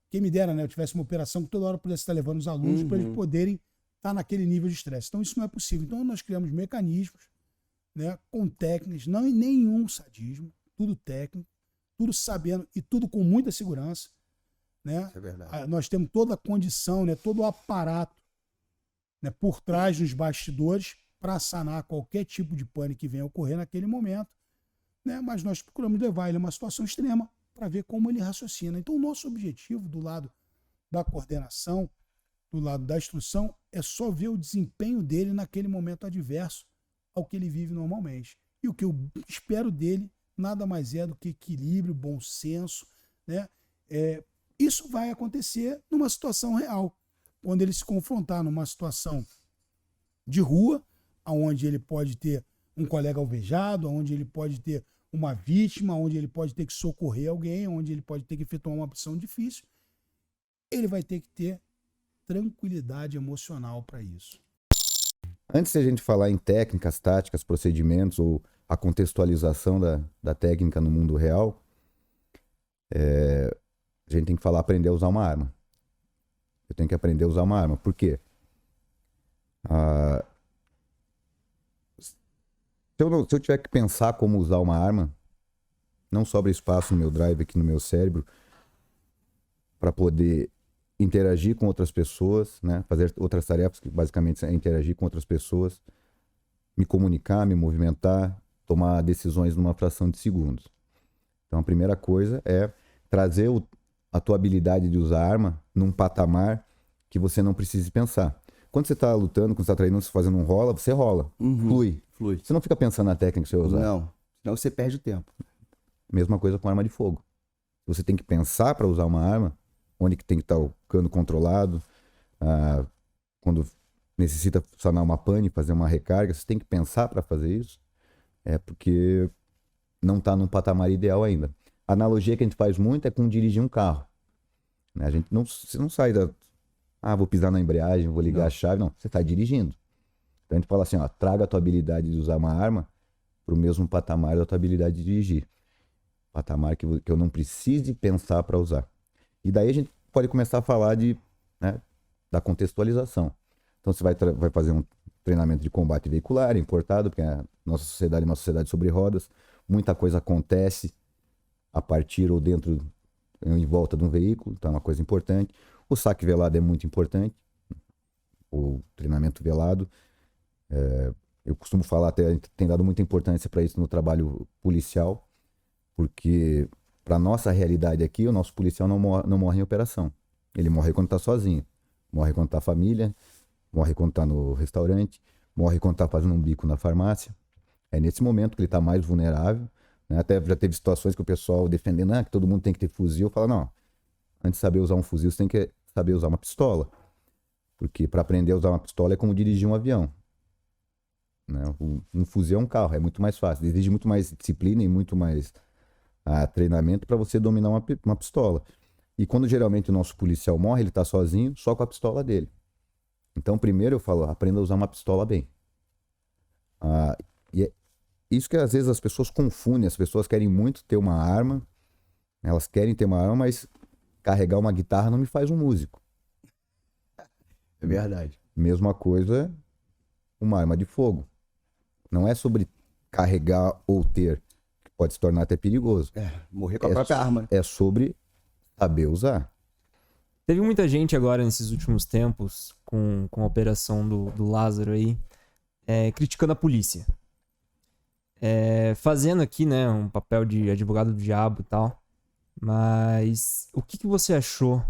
quem me dera, né, eu tivesse uma operação que toda hora pudesse estar levando os alunos para eles poderem estar naquele nível de estresse. Então isso não é possível. Então nós criamos mecanismos, né, com técnicas, não em nenhum sadismo, tudo técnico, tudo sabendo e tudo com muita segurança, né? Isso é verdade. Nós temos toda a condição, né, todo o aparato, né, por trás dos bastidores para sanar qualquer tipo de pânico que venha a ocorrer naquele momento, né? Mas nós procuramos levar ele a uma situação extrema para ver como ele raciocina. Então, o nosso objetivo do lado da coordenação, do lado da instrução, é só ver o desempenho dele naquele momento adverso ao que ele vive normalmente. E o que eu espero dele nada mais é do que equilíbrio, bom senso, né? Isso vai acontecer numa situação real, quando ele se confrontar numa situação de rua, onde ele pode ter um colega alvejado, onde ele pode ter uma vítima, onde ele pode ter que socorrer alguém, onde ele pode ter que efetuar uma opção difícil, ele vai ter que ter tranquilidade emocional para isso. Antes de a gente falar em técnicas, táticas, procedimentos ou a contextualização da técnica no mundo real, a gente tem que falar aprender a usar uma arma. Eu tenho que aprender a usar uma arma. Por quê? Se eu tiver que pensar como usar uma arma, não sobra espaço no meu drive aqui no meu cérebro para poder interagir com outras pessoas, né? Fazer outras tarefas, que basicamente é interagir com outras pessoas, me comunicar, me movimentar, tomar decisões numa fração de segundos. Então a primeira coisa é trazer a tua habilidade de usar arma num patamar que você não precise pensar. Quando você está lutando, quando você está treinando, você fazendo um rola, você rola, flui. Você não fica pensando na técnica que você vai usar. Não, senão você perde o tempo. Mesma coisa com arma de fogo. Você tem que pensar para usar uma arma, onde que tem que estar o cano controlado, quando necessita funcionar uma pane, fazer uma recarga, você tem que pensar para fazer isso, porque não está num patamar ideal ainda. A analogia que a gente faz muito é com dirigir um carro. Né? Você não sai vou pisar na embreagem, vou ligar a chave. Não, você está dirigindo. Então a gente fala assim, traga a tua habilidade de usar uma arma para o mesmo patamar da tua habilidade de dirigir. Patamar que eu não precise pensar para usar. E daí a gente pode começar a falar da contextualização. Então você vai fazer um treinamento de combate veicular, importado, porque a nossa sociedade é uma sociedade sobre rodas. Muita coisa acontece a partir ou dentro, em volta de um veículo, então é uma coisa importante. O saque velado é muito importante, o treinamento velado. Eu costumo falar, até tem dado muita importância para isso no trabalho policial, porque para nossa realidade aqui, o nosso policial não morre em operação. Ele morre quando está sozinho, morre quando está família, morre quando está no restaurante, morre quando está fazendo um bico na farmácia. É nesse momento que ele está mais vulnerável. Né? Até já teve situações que o pessoal defendendo que todo mundo tem que ter fuzil. Fala, não, antes de saber usar um fuzil, você tem que saber usar uma pistola. Porque para aprender a usar uma pistola é como dirigir um avião. Né? Um fuzil é um carro, é muito mais fácil. Exige muito mais disciplina e muito mais treinamento para você dominar uma pistola. E quando geralmente o nosso policial morre, ele está sozinho, só com a pistola dele. Então, primeiro eu falo, aprenda a usar uma pistola bem. E é isso que às vezes as pessoas confundem. As pessoas querem muito ter uma arma, elas querem ter uma arma, mas carregar uma guitarra não me faz um músico. É verdade. Mesma coisa, uma arma de fogo. Não é sobre carregar ou ter, que pode se tornar até perigoso. Morrer com a própria arma. Né? É sobre saber usar. Teve muita gente agora nesses últimos tempos, com a operação do Lázaro aí, criticando a polícia. Fazendo aqui, né, um papel de advogado do diabo e tal. Mas o que você achou?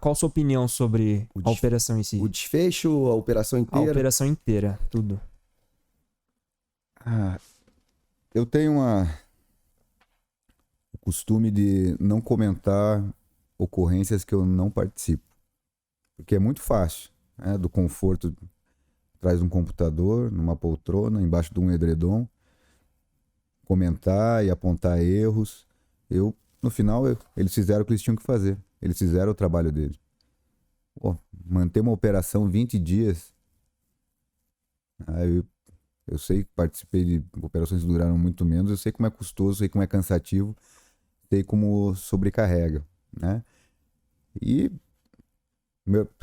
Qual a sua opinião sobre a operação em si? O desfecho, a operação inteira? A operação inteira, tudo. Eu tenho o costume de não comentar ocorrências que eu não participo. Porque é muito fácil, né? Do conforto atrás de um computador, numa poltrona, embaixo de um edredom, comentar e apontar erros. No final, eles fizeram o que eles tinham que fazer. Eles fizeram o trabalho deles. Manter uma operação 20 dias. Eu sei que participei de operações que duraram muito menos. Eu sei como é custoso, sei como é cansativo, sei como sobrecarrega, né? E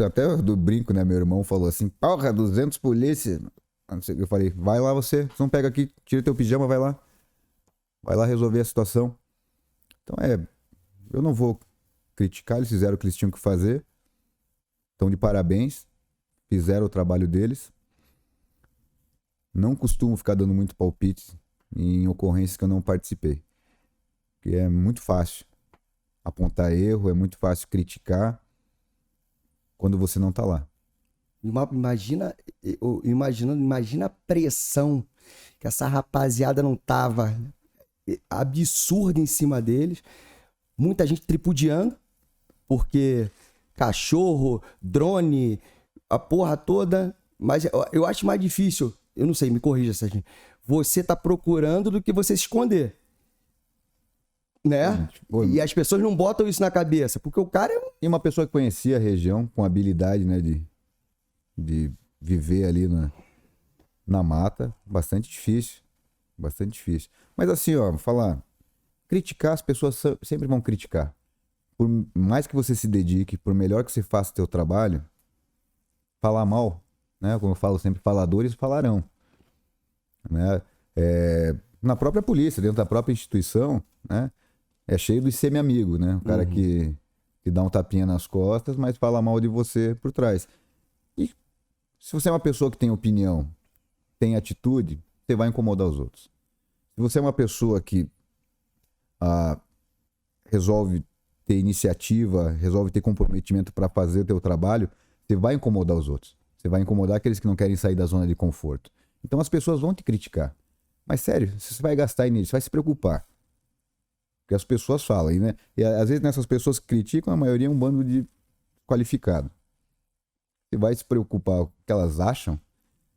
até do brinco, né? Meu irmão falou assim, porra, 200 polícia. Eu falei, vai lá você não pega aqui, tira teu pijama, vai lá. Vai lá resolver a situação. Então eu não vou criticar, eles fizeram o que eles tinham que fazer. Estão de parabéns, fizeram o trabalho deles. Não costumo ficar dando muito palpite em ocorrências que eu não participei. Porque é muito fácil apontar erro, é muito fácil criticar quando você não tá lá. Imagina a pressão que essa rapaziada não tava absurda em cima deles. Muita gente tripudiando, porque cachorro, drone, a porra toda. Mas eu acho mais difícil, eu não sei, me corrija, Serginho, você tá procurando do que você se esconder. Né? E as pessoas não botam isso na cabeça, porque o cara E uma pessoa que conhecia a região, com habilidade, né, de viver ali na mata, bastante difícil. Bastante difícil. Mas assim, falar, criticar, as pessoas sempre vão criticar. por mais que você se dedique, por melhor que você faça o teu trabalho, falar mal, né? Como eu falo sempre, faladores falarão, né? Na própria polícia, dentro da própria instituição, né? É cheio de semi-amigo, né? O cara que dá um tapinha nas costas, mas fala mal de você por trás. E se você é uma pessoa que tem opinião, tem atitude, você vai incomodar os outros. Se você é uma pessoa que resolve ter iniciativa, resolve ter comprometimento para fazer o teu trabalho, você vai incomodar os outros. Você vai incomodar aqueles que não querem sair da zona de conforto. Então as pessoas vão te criticar. Mas sério, você vai gastar energia, você vai se preocupar. Porque as pessoas falam, né? E às vezes nessas pessoas que criticam, a maioria é um bando de qualificado. Você vai se preocupar com o que elas acham.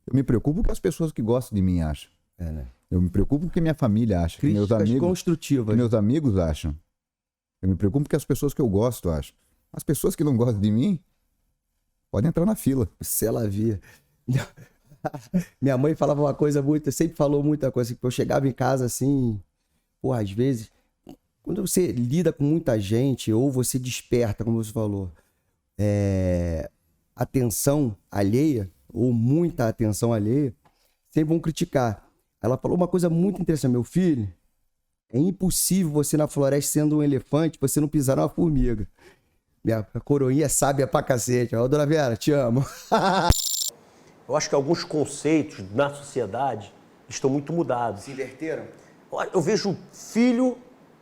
Eu me preocupo com o que as pessoas que gostam de mim acham. Né? Eu me preocupo com o que minha família acha, que meus construtivas. meus amigos acham. Eu me preocupo com o que as pessoas que eu gosto acham. As pessoas que não gostam de mim, podem entrar na fila. Se ela via. Minha mãe falava uma coisa muito, sempre falou muita coisa, que eu chegava em casa assim, porra, às vezes, quando você lida com muita gente, ou você desperta, como você falou, atenção alheia, ou muita atenção alheia, sempre vão criticar. Ela falou uma coisa muito interessante, meu filho, é impossível você na floresta sendo um elefante, você não pisar numa formiga. Minha coroinha é sábia pra cacete. Ó, dona Vera, te amo. Eu acho que alguns conceitos na sociedade estão muito mudados. Se inverteram? Eu vejo filho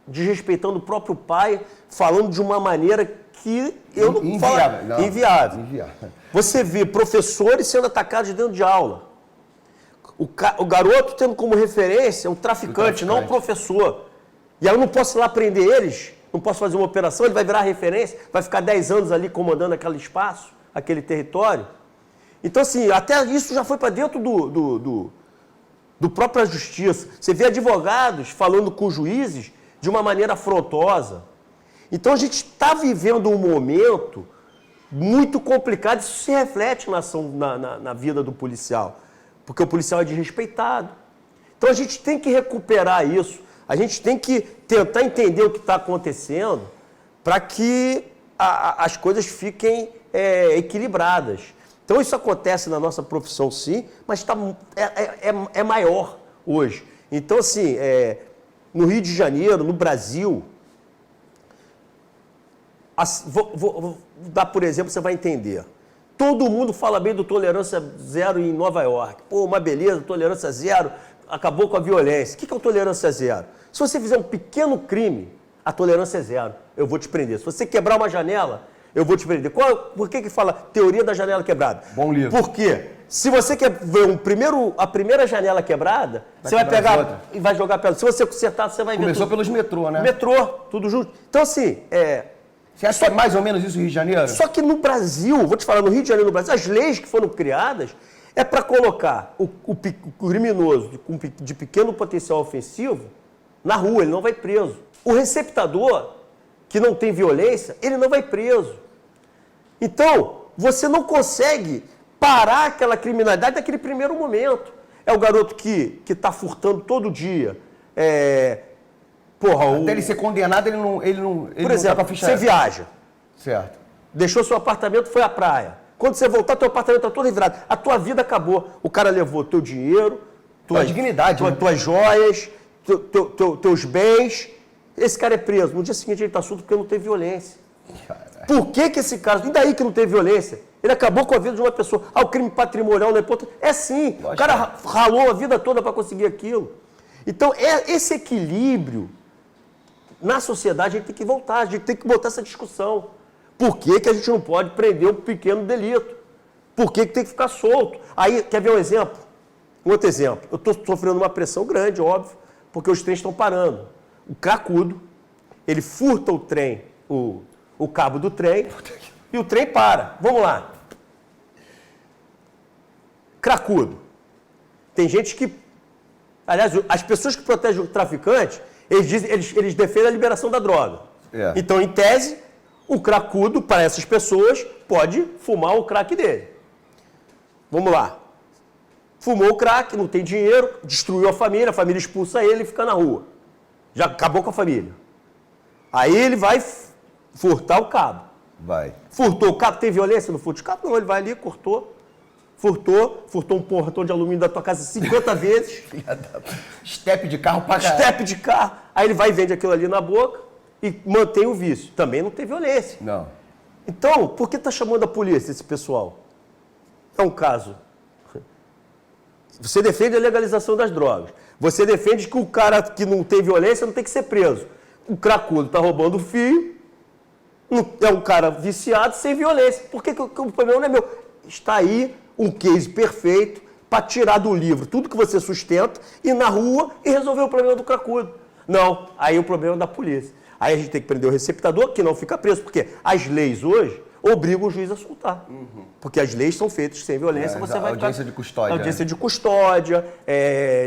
desrespeitando o próprio pai, falando de uma maneira que eu não falo. Inviável. Você vê professores sendo atacados dentro de aula. O garoto tendo como referência um traficante, não um professor. E aí eu não posso ir lá prender eles, não posso fazer uma operação, ele vai virar referência, vai ficar 10 anos ali comandando aquele espaço, aquele território. Então, assim, até isso já foi para dentro do própria justiça. Você vê advogados falando com juízes de uma maneira afrontosa. Então, a gente está vivendo um momento muito complicado. Isso se reflete na vida do policial, porque o policial é desrespeitado. Então, a gente tem que recuperar isso. A gente tem que tentar entender o que está acontecendo para que as coisas fiquem equilibradas. Então, isso acontece na nossa profissão, sim, mas é maior hoje. Então, assim, no Rio de Janeiro, no Brasil, vou dar, por exemplo, você vai entender. Todo mundo fala bem do tolerância zero em Nova York. Pô, uma beleza, tolerância zero, acabou com a violência. O que é o tolerância zero? Se você fizer um pequeno crime, a tolerância é zero. Eu vou te prender. Se você quebrar uma janela, eu vou te prender. Por que fala teoria da janela quebrada? Bom livro. Por quê? Se você quer ver a primeira janela quebrada, você vai pegar e vai jogar pela. Se você consertar, você vai ver. Começou pelos metrô, né? Metrô, tudo junto. Então, assim, Você acha que é mais ou menos isso no Rio de Janeiro? Só que no Brasil, vou te falar, no Rio de Janeiro, no Brasil, as leis que foram criadas é para colocar o criminoso de pequeno potencial ofensivo na rua, ele não vai preso. O receptador, que não tem violência, ele não vai preso. Então, você não consegue parar aquela criminalidade naquele primeiro momento. É o garoto que está furtando todo dia. Até ele ser condenado, ele não por exemplo, tá com a ficha. Você viaja. Certo. Deixou seu apartamento, foi à praia. Quando você voltar, teu apartamento está todo revirado. A tua vida acabou. O cara levou teu dinheiro, tua dignidade, né? tuas joias, teus bens. Esse cara é preso. No dia seguinte ele está solto porque não teve violência. Caralho. Por que esse cara... E daí que não teve violência? Ele acabou com a vida de uma pessoa. O crime patrimonial não é ponto. É sim. Lógico. O cara ralou a vida toda para conseguir aquilo. Então, esse equilíbrio na sociedade a gente tem que voltar. A gente tem que botar essa discussão. Por que a gente não pode prender um pequeno delito? Por que tem que ficar solto? Aí, quer ver um exemplo? Um outro exemplo. Eu estou sofrendo uma pressão grande, óbvio, porque os trens estão parando. O cracudo, ele furta o trem, o cabo do trem, e o trem para. Vamos lá. Cracudo. Tem gente que... Aliás, as pessoas que protegem o traficante, eles defendem a liberação da droga. Então, em tese, o cracudo, para essas pessoas, pode fumar o crack dele. Vamos lá. Fumou o crack, não tem dinheiro, destruiu a família expulsa ele e fica na rua. Já acabou com a família. Aí ele vai Furtar o cabo. Vai. Furtou o cabo, tem violência no furto de cabo? Não, ele vai ali, cortou. Furtou um portão de alumínio da tua casa 50 vezes. Step de carro pra caralho. Step de carro. Aí ele vai e vende aquilo ali na boca e mantém o vício. Também não tem violência. Não. Então, por que tá chamando a polícia esse pessoal? É um caso. Você defende a legalização das drogas. Você defende que o cara que não tem violência não tem que ser preso. O cracudo tá roubando o fio, é um cara viciado sem violência. Por que o problema não é meu? Está aí um case perfeito para tirar do livro tudo que você sustenta, ir na rua e resolver o problema do cracudo. Não, aí o problema é da polícia. Aí a gente tem que prender o receptador, que não fica preso, porque as leis hoje obrigam o juiz a soltar. Porque as leis são feitas sem violência, você vai ficar... Audiência de custódia. Audiência de custódia,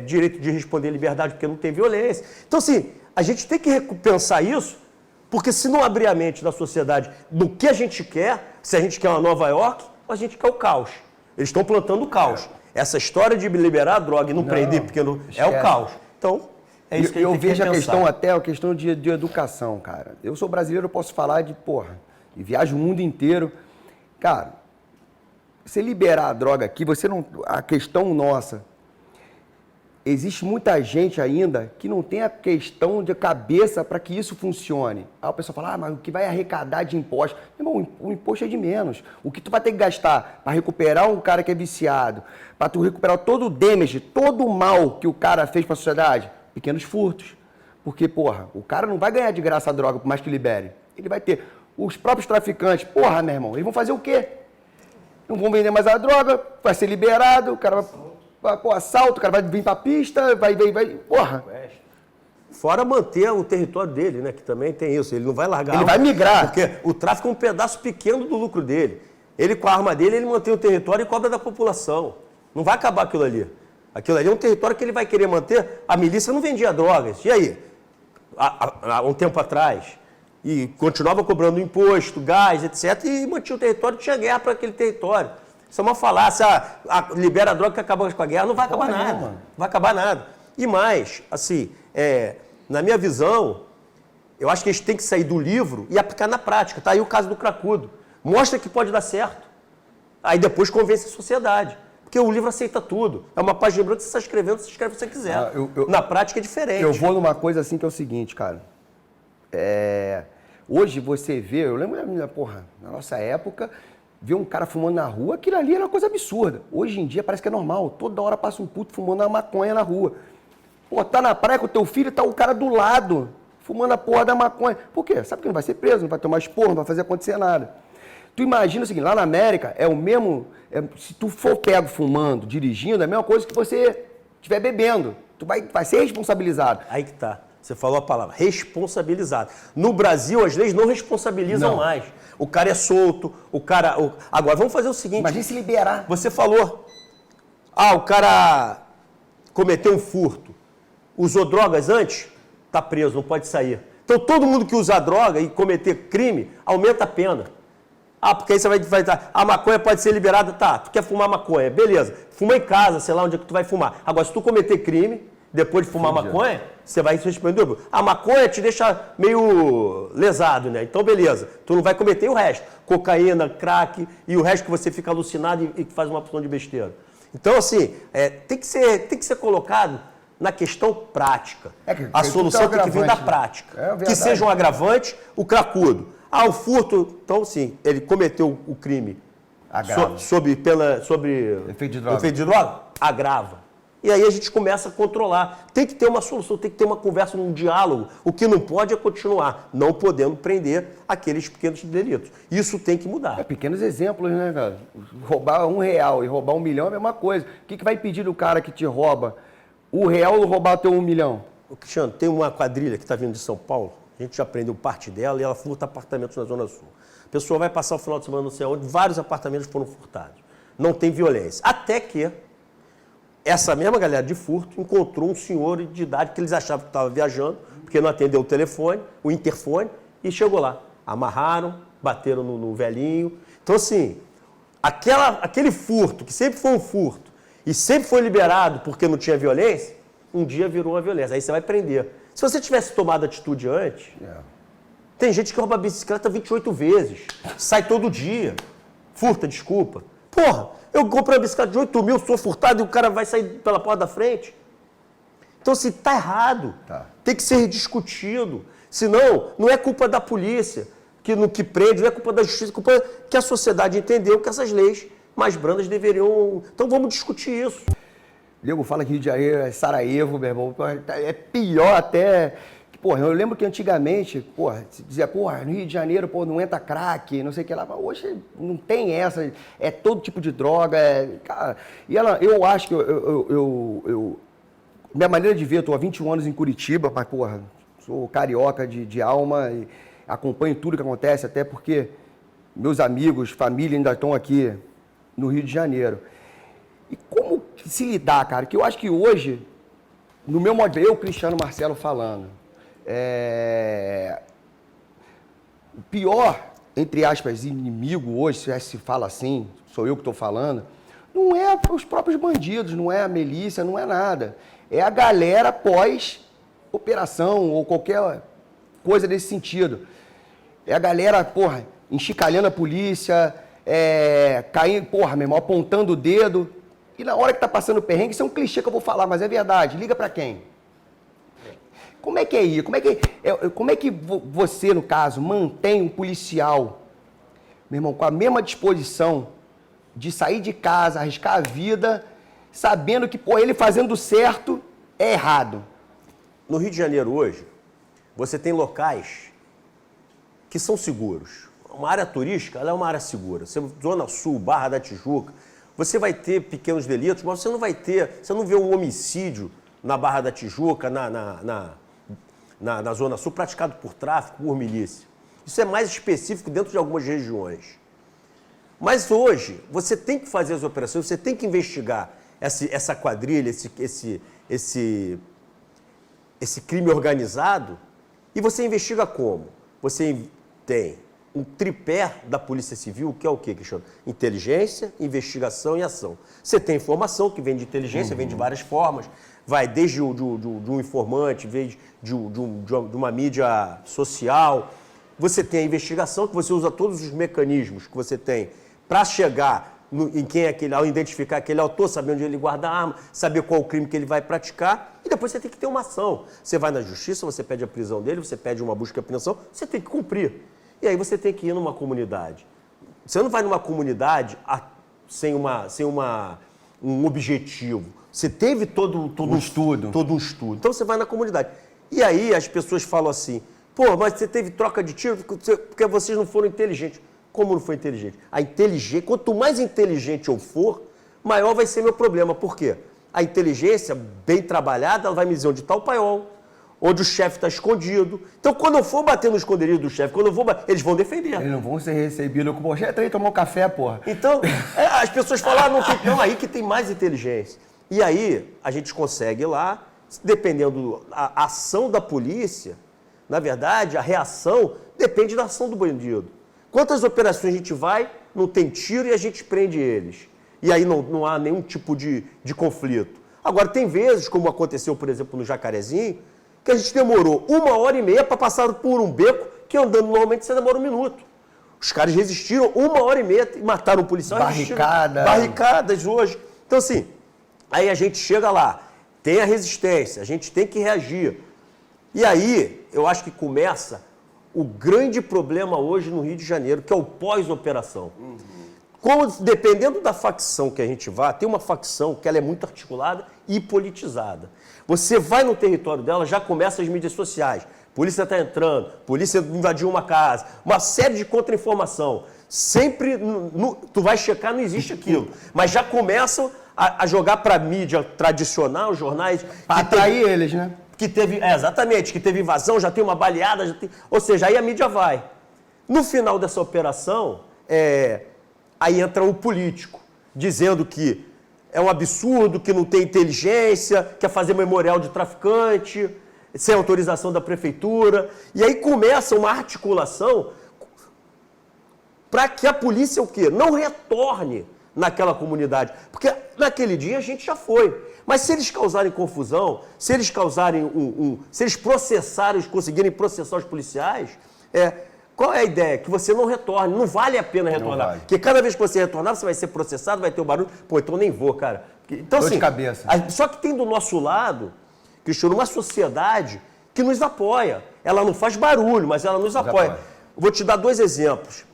direito de responder liberdade porque não tem violência. Então, assim, a gente tem que pensar isso, porque se não abrir a mente da sociedade do que a gente quer, se a gente quer uma Nova York, a gente quer o caos. Eles estão plantando o caos. Essa história de liberar a droga e não prender porque é o caos. Então, é isso que a gente tem que vejo a pensar. questão até, a questão de educação, cara. Eu sou brasileiro, eu posso falar de, e viajo o mundo inteiro. Cara, você liberar a droga aqui, você não... A questão nossa... Existe muita gente ainda que não tem a questão de cabeça para que isso funcione. Aí o pessoal fala, mas o que vai arrecadar de imposto? Irmão, o imposto é de menos. O que tu vai ter que gastar para recuperar um cara que é viciado, para tu recuperar todo o damage, todo o mal que o cara fez para a sociedade? Pequenos furtos. Porque, o cara não vai ganhar de graça a droga, por mais que libere. Ele vai ter. Os próprios traficantes, meu irmão, eles vão fazer o quê? Não vão vender mais a droga, vai ser liberado, o cara vai... assalto, o cara vai vir pra pista, vai, Fora manter o território dele, né? Que também tem isso. Ele não vai largar. Ele vai migrar. Porque o tráfico é um pedaço pequeno do lucro dele. Ele, com a arma dele, ele mantém o território e cobra da população. Não vai acabar aquilo ali. Aquilo ali é um território que ele vai querer manter. A milícia não vendia drogas. E aí? Há um tempo atrás. E continuava cobrando imposto, gás, etc. E mantinha o território e tinha guerra para aquele território. Isso é uma falácia, libera a droga que acaba com a guerra, não vai acabar nada. Não vai acabar nada. E mais, assim, na minha visão, eu acho que a gente tem que sair do livro e aplicar na prática. Tá aí o caso do cracudo. Mostra que pode dar certo. Aí depois convence a sociedade. Porque o livro aceita tudo. É uma página branca que você está escrevendo, você escreve o que você quiser. Na prática é diferente. Eu vou numa coisa assim que é o seguinte, cara. Hoje você vê, eu lembro na nossa época... Ver um cara fumando na rua, aquilo ali era uma coisa absurda. Hoje em dia parece que é normal. Toda hora passa um puto fumando uma maconha na rua. Tá na praia com o teu filho, tá o cara do lado, fumando a porra da maconha. Por quê? Sabe que não vai ser preso, não vai tomar esporro, não vai fazer acontecer nada. Tu imagina o seguinte, lá na América é o mesmo... se tu for pego fumando, dirigindo, é a mesma coisa que você estiver bebendo. Tu vai ser responsabilizado. Aí que tá. Você falou a palavra, responsabilizado. No Brasil, as leis não responsabilizam mais. O cara é solto, Agora, vamos fazer o seguinte... Imagina se liberar. Você falou, o cara cometeu um furto, usou drogas antes, tá preso, não pode sair. Então, todo mundo que usar droga e cometer crime, aumenta a pena. Porque aí você vai dar, a maconha pode ser liberada, tu quer fumar maconha, beleza. Fuma em casa, sei lá onde é que tu vai fumar. Agora, se tu cometer crime... Depois de fumar maconha, você vai se responder. A maconha te deixa meio lesado, né? Então, beleza. Tu não vai cometer o resto. Cocaína, crack e o resto que você fica alucinado e faz uma opção de besteira. Então, assim, tem que ser colocado na questão prática. A solução tem que vir da prática. Que seja um agravante, o cracudo. O furto, então, sim, ele cometeu o crime sob efeito de droga, agrava. E aí a gente começa a controlar. Tem que ter uma solução, tem que ter uma conversa, um diálogo. O que não pode é continuar não podendo prender aqueles pequenos delitos. Isso tem que mudar. Pequenos exemplos, né, cara? Roubar R$1 e roubar 1 milhão é a mesma coisa. O que vai pedir do cara que te rouba R$1 ou roubar teu 1 milhão? Cristiano, tem uma quadrilha que está vindo de São Paulo. A gente já prendeu parte dela e ela furta apartamentos na Zona Sul. A pessoa vai passar o final de semana não sei onde, vários apartamentos foram furtados. Não tem violência. Até que... essa mesma galera de furto encontrou um senhor de idade que eles achavam que estava viajando, porque não atendeu o telefone, o interfone, e chegou lá. Amarraram, bateram no velhinho. Então, assim, aquele furto, que sempre foi um furto, e sempre foi liberado porque não tinha violência, um dia virou uma violência. Aí você vai prender. Se você tivesse tomado atitude antes, Tem gente que rouba a bicicleta 28 vezes, sai todo dia, furta, desculpa. Porra, eu compro uma bicicleta de 8 mil, sou furtado e o cara vai sair pela porta da frente. Então, assim, tá errado. Tem que ser discutido. Senão, não é culpa da polícia que prende, não é culpa da justiça, é culpa que a sociedade entendeu que essas leis mais brandas deveriam... Então, vamos discutir isso. Diego fala que Rio de Janeiro é Sarajevo, meu irmão. É pior até... Porra, eu lembro que antigamente, porra, se dizia, porra, no Rio de Janeiro, pô, não entra crack, não sei o que lá. Mas hoje não tem essa, é todo tipo de droga, cara. E eu acho que minha maneira de ver, eu tô há 21 anos em Curitiba, mas, porra, sou carioca de alma e acompanho tudo que acontece, até porque meus amigos, família ainda estão aqui no Rio de Janeiro. E como se lidar, cara? Que eu acho que hoje, no meu modo, eu, Cristiano Marcelo, falando, o pior, entre aspas, inimigo hoje, se fala assim, sou eu que estou falando, não é os próprios bandidos, não é a milícia, não é nada. É a galera pós-operação ou qualquer coisa desse sentido. É a galera, porra, enxicalhando a polícia, caindo, porra, meu irmão, apontando o dedo. E na hora que tá passando o perrengue, isso é um clichê que eu vou falar, mas é verdade. Liga pra quem? Como é que é isso? Como é que você, no caso, mantém um policial, meu irmão, com a mesma disposição de sair de casa, arriscar a vida, sabendo que, pô, ele fazendo certo é errado? No Rio de Janeiro hoje, você tem locais que são seguros. Uma área turística, ela é uma área segura. Zona Sul, Barra da Tijuca, você vai ter pequenos delitos, mas você não vê um homicídio na Barra da Tijuca, na Zona Sul, praticado por tráfico, por milícia. Isso é mais específico dentro de algumas regiões. Mas hoje, você tem que fazer as operações, você tem que investigar essa quadrilha, esse crime organizado, e você investiga como? Você tem um tripé da Polícia Civil, que é o quê, Cristiano? Inteligência, investigação e ação. Você tem informação que vem de inteligência, vem de várias formas, vai desde de um informante, vem de uma mídia social. Você tem a investigação, que você usa todos os mecanismos que você tem para chegar em quem é aquele, ao identificar aquele autor, saber onde ele guarda a arma, saber qual o crime que ele vai praticar, e depois você tem que ter uma ação. Você vai na justiça, você pede a prisão dele, você pede uma busca e apreensão, você tem que cumprir. E aí você tem que ir numa comunidade. Você não vai numa comunidade sem um objetivo. Você teve todo um estudo. Então você vai na comunidade. E aí as pessoas falam assim, pô, mas você teve troca de tiro porque vocês não foram inteligentes. Como não foi inteligente? Quanto mais inteligente eu for, maior vai ser meu problema. Por quê? A inteligência, bem trabalhada, ela vai me dizer onde está o paiol, onde o chefe está escondido. Então, quando eu for bater no esconderijo do chefe, eles vão defender. Eles não vão ser recebidos com o chefe, tomar um café, porra. Então, as pessoas falam, não, aí que tem mais inteligência. E aí, a gente consegue ir lá, dependendo da ação da polícia, na verdade, a reação depende da ação do bandido. Quantas operações a gente vai, não tem tiro e a gente prende eles. E aí não há nenhum tipo de conflito. Agora, tem vezes, como aconteceu, por exemplo, no Jacarezinho, que a gente demorou 1h30 para passar por um beco que andando normalmente você demora 1 minuto. Os caras resistiram 1h30 e mataram um policial. Barricadas hoje. Então, assim, aí a gente chega lá, tem a resistência, a gente tem que reagir. E aí, eu acho que começa o grande problema hoje no Rio de Janeiro, que é o pós-operação. Dependendo da facção que a gente vá, tem uma facção que ela é muito articulada e politizada. Você vai no território dela, já começa as mídias sociais. Polícia está entrando, polícia invadiu uma casa, uma série de contra-informação. Sempre, tu vai checar, não existe aquilo. Mas já começam a jogar para a mídia tradicional, os jornais... Para atrair eles, né? Exatamente, que teve invasão, já tem uma baleada, ou seja, aí a mídia vai. No final dessa operação, aí entra o político, dizendo que é um absurdo, que não tem inteligência, quer fazer memorial de traficante, sem autorização da prefeitura, e aí começa uma articulação para que a polícia o quê? Não retorne naquela comunidade, porque naquele dia a gente já foi. Mas se eles causarem confusão, se eles causarem se eles conseguirem processar os policiais, Qual é a ideia? Que você não retorne, não vale a pena retornar. vale. Porque cada vez que você retornar, você vai ser processado, vai ter o barulho. Pô, então nem vou, cara. Então, Dor de assim, cabeça. só que tem do nosso lado, Cristiano, uma sociedade que nos apoia. Ela não faz barulho, mas ela nos apoia. Vou te dar 2 exemplos.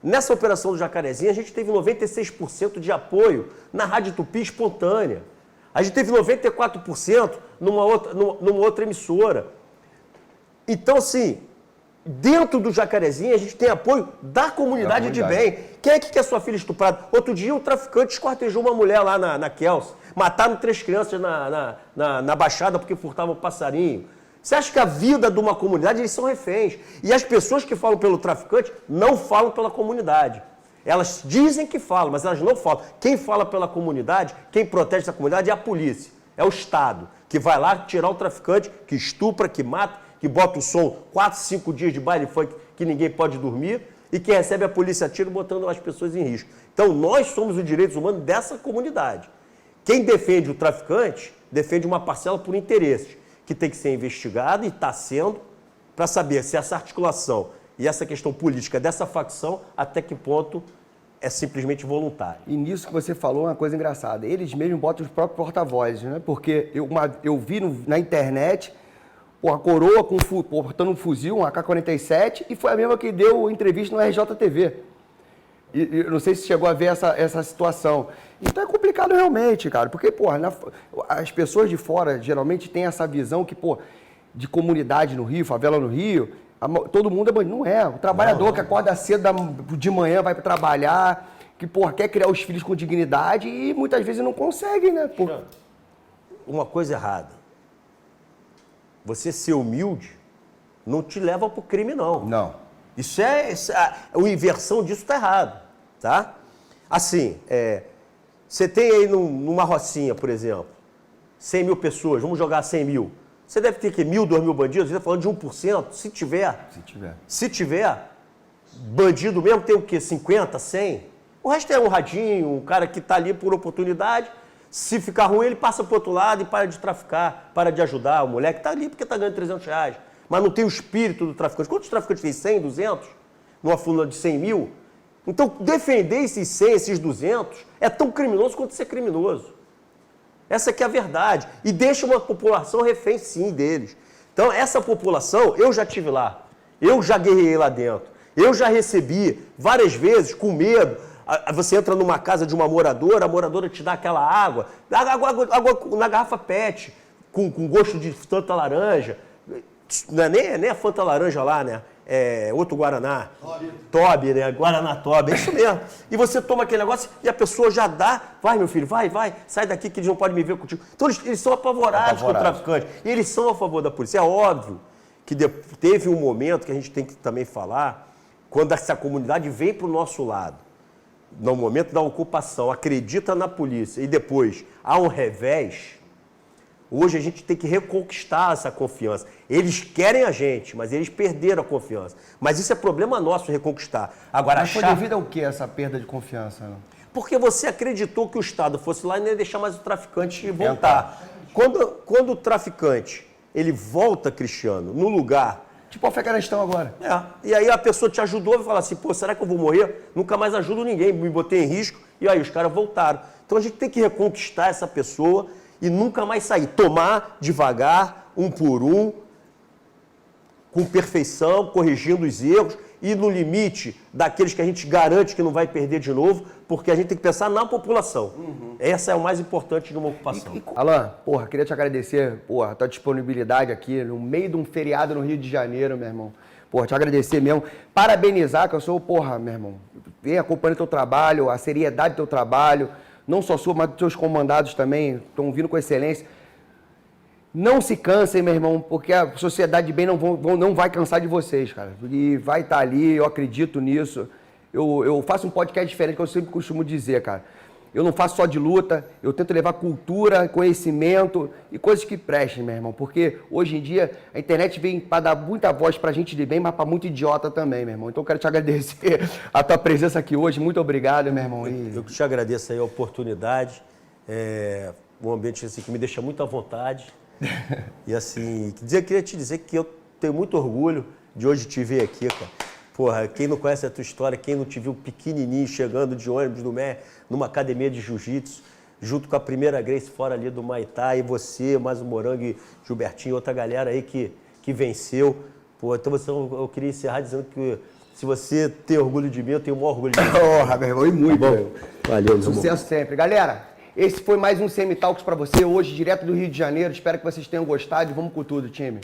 Nessa operação do Jacarezinho, a gente teve 96% de apoio na Rádio Tupi espontânea. A gente teve 94% numa outra emissora. Então, assim, dentro do Jacarezinho, a gente tem apoio da comunidade de bem. Quem é que quer sua filha estuprada? Outro dia, um traficante esquartejou uma mulher lá na Kels. Mataram 3 crianças na Baixada porque furtavam passarinho. Você acha que a vida de uma comunidade, eles são reféns. E as pessoas que falam pelo traficante não falam pela comunidade. Elas dizem que falam, mas elas não falam. Quem fala pela comunidade, quem protege essa comunidade é a polícia. É o Estado, que vai lá tirar o traficante, que estupra, que mata, que bota o som 4, 5 dias de baile funk que ninguém pode dormir e que recebe a polícia a tiro botando as pessoas em risco. Então nós somos os direitos humanos dessa comunidade. Quem defende o traficante, defende uma parcela por interesses, que tem que ser investigada e está sendo, para saber se essa articulação e essa questão política dessa facção, até que ponto é simplesmente voluntário. E nisso que você falou, uma coisa engraçada. Eles mesmos botam os próprios porta-vozes, né? Porque eu vi na internet a coroa portando um fuzil, um AK-47, e foi a mesma que deu entrevista no RJTV. E eu não sei se chegou a ver essa situação. Então é complicado realmente, cara, porque, as pessoas de fora geralmente têm essa visão que, de comunidade no Rio, favela no Rio, todo mundo é bandido. Não é. O trabalhador que acorda cedo de manhã, vai para trabalhar, que, quer criar os filhos com dignidade e muitas vezes não consegue, né? Uma coisa errada. Você ser humilde não te leva pro crime, não. Não. A inversão disso está errado, tá? Assim, você tem aí numa rocinha, por exemplo, 100 mil pessoas, vamos jogar 100 mil. Você deve ter 1.000, 2.000 bandidos, você está falando de 1%, se tiver. Se tiver, bandido mesmo tem o quê? 50, 100? O resto é um radinho, um cara que está ali por oportunidade. Se ficar ruim, ele passa para o outro lado e para de traficar, para de ajudar. O moleque está ali porque está ganhando R$300. Mas não tem o espírito do traficante. Quantos traficantes tem? 100, 200? Numa fila de 100 mil? Então, defender esses 100, esses 200, é tão criminoso quanto ser criminoso. Essa que é a verdade. E deixa uma população refém, sim, deles. Então, essa população, eu já estive lá. Eu já guerrei lá dentro. Eu já recebi várias vezes, com medo. Você entra numa casa de uma moradora, a moradora te dá aquela água na garrafa PET, com gosto de Fanta laranja. Não é nem a Fanta laranja lá, né? É outro Guaraná. Toby, né? Guaraná Toby, é isso mesmo. E você toma aquele negócio e a pessoa já dá. Vai, meu filho, vai, sai daqui que eles não podem me ver contigo. Então eles são apavorados com o traficante. E eles são a favor da polícia. É óbvio que teve um momento que a gente tem que também falar, quando essa comunidade vem para o nosso lado, no momento da ocupação, acredita na polícia e depois há um revés. Hoje a gente tem que reconquistar essa confiança. Eles querem a gente, mas eles perderam a confiança. Mas isso é problema nosso reconquistar. Agora, mas foi devido ao que essa perda de confiança? Não? Porque você acreditou que o Estado fosse lá e não ia deixar mais o traficante voltar. Quando o traficante ele volta, Cristiano, no lugar... Tipo o Afeganistão agora. E aí a pessoa te ajudou e fala assim, será que eu vou morrer? Nunca mais ajudo ninguém, me botei em risco. E aí os caras voltaram. Então a gente tem que reconquistar essa pessoa e nunca mais sair. Tomar devagar, um por um, com perfeição, corrigindo os erros e no limite daqueles que a gente garante que não vai perder de novo, porque a gente tem que pensar na população. Essa é o mais importante de uma ocupação. Alan, queria te agradecer, a tua disponibilidade aqui no meio de um feriado no Rio de Janeiro, meu irmão. Te agradecer mesmo. Parabenizar, que eu sou, meu irmão, venho acompanhando teu trabalho, a seriedade do teu trabalho, não só sua, mas dos teus comandados também, estão vindo com excelência. Não se cansem, meu irmão, porque a sociedade de bem não vai cansar de vocês, cara. E vai estar ali, eu acredito nisso. Eu faço um podcast diferente, que eu sempre costumo dizer, cara. Eu não faço só de luta, eu tento levar cultura, conhecimento e coisas que prestem, meu irmão. Porque hoje em dia a internet vem para dar muita voz pra gente de bem, mas para muito idiota também, meu irmão. Então eu quero te agradecer a tua presença aqui hoje. Muito obrigado, meu irmão. Eu te agradeço aí a oportunidade. Um ambiente assim, que me deixa muito à vontade. E assim, queria te dizer que eu tenho muito orgulho de hoje te ver aqui, cara. Porra, quem não conhece a tua história, quem não te viu pequenininho, chegando de ônibus no Mé, numa academia de jiu-jitsu, junto com a primeira Grace fora ali do Maitá, e você, mais o Morango, Gilbertinho, outra galera aí que venceu. Pô, então eu queria encerrar dizendo que se você tem orgulho de mim, eu tenho o maior orgulho de mim. Porra, meu irmão, e muito. Tá bom? Valeu, meu irmão. Sucesso sempre. Galera, esse foi mais um Semi Talks pra você, hoje direto do Rio de Janeiro. Espero que vocês tenham gostado e vamos com tudo, time.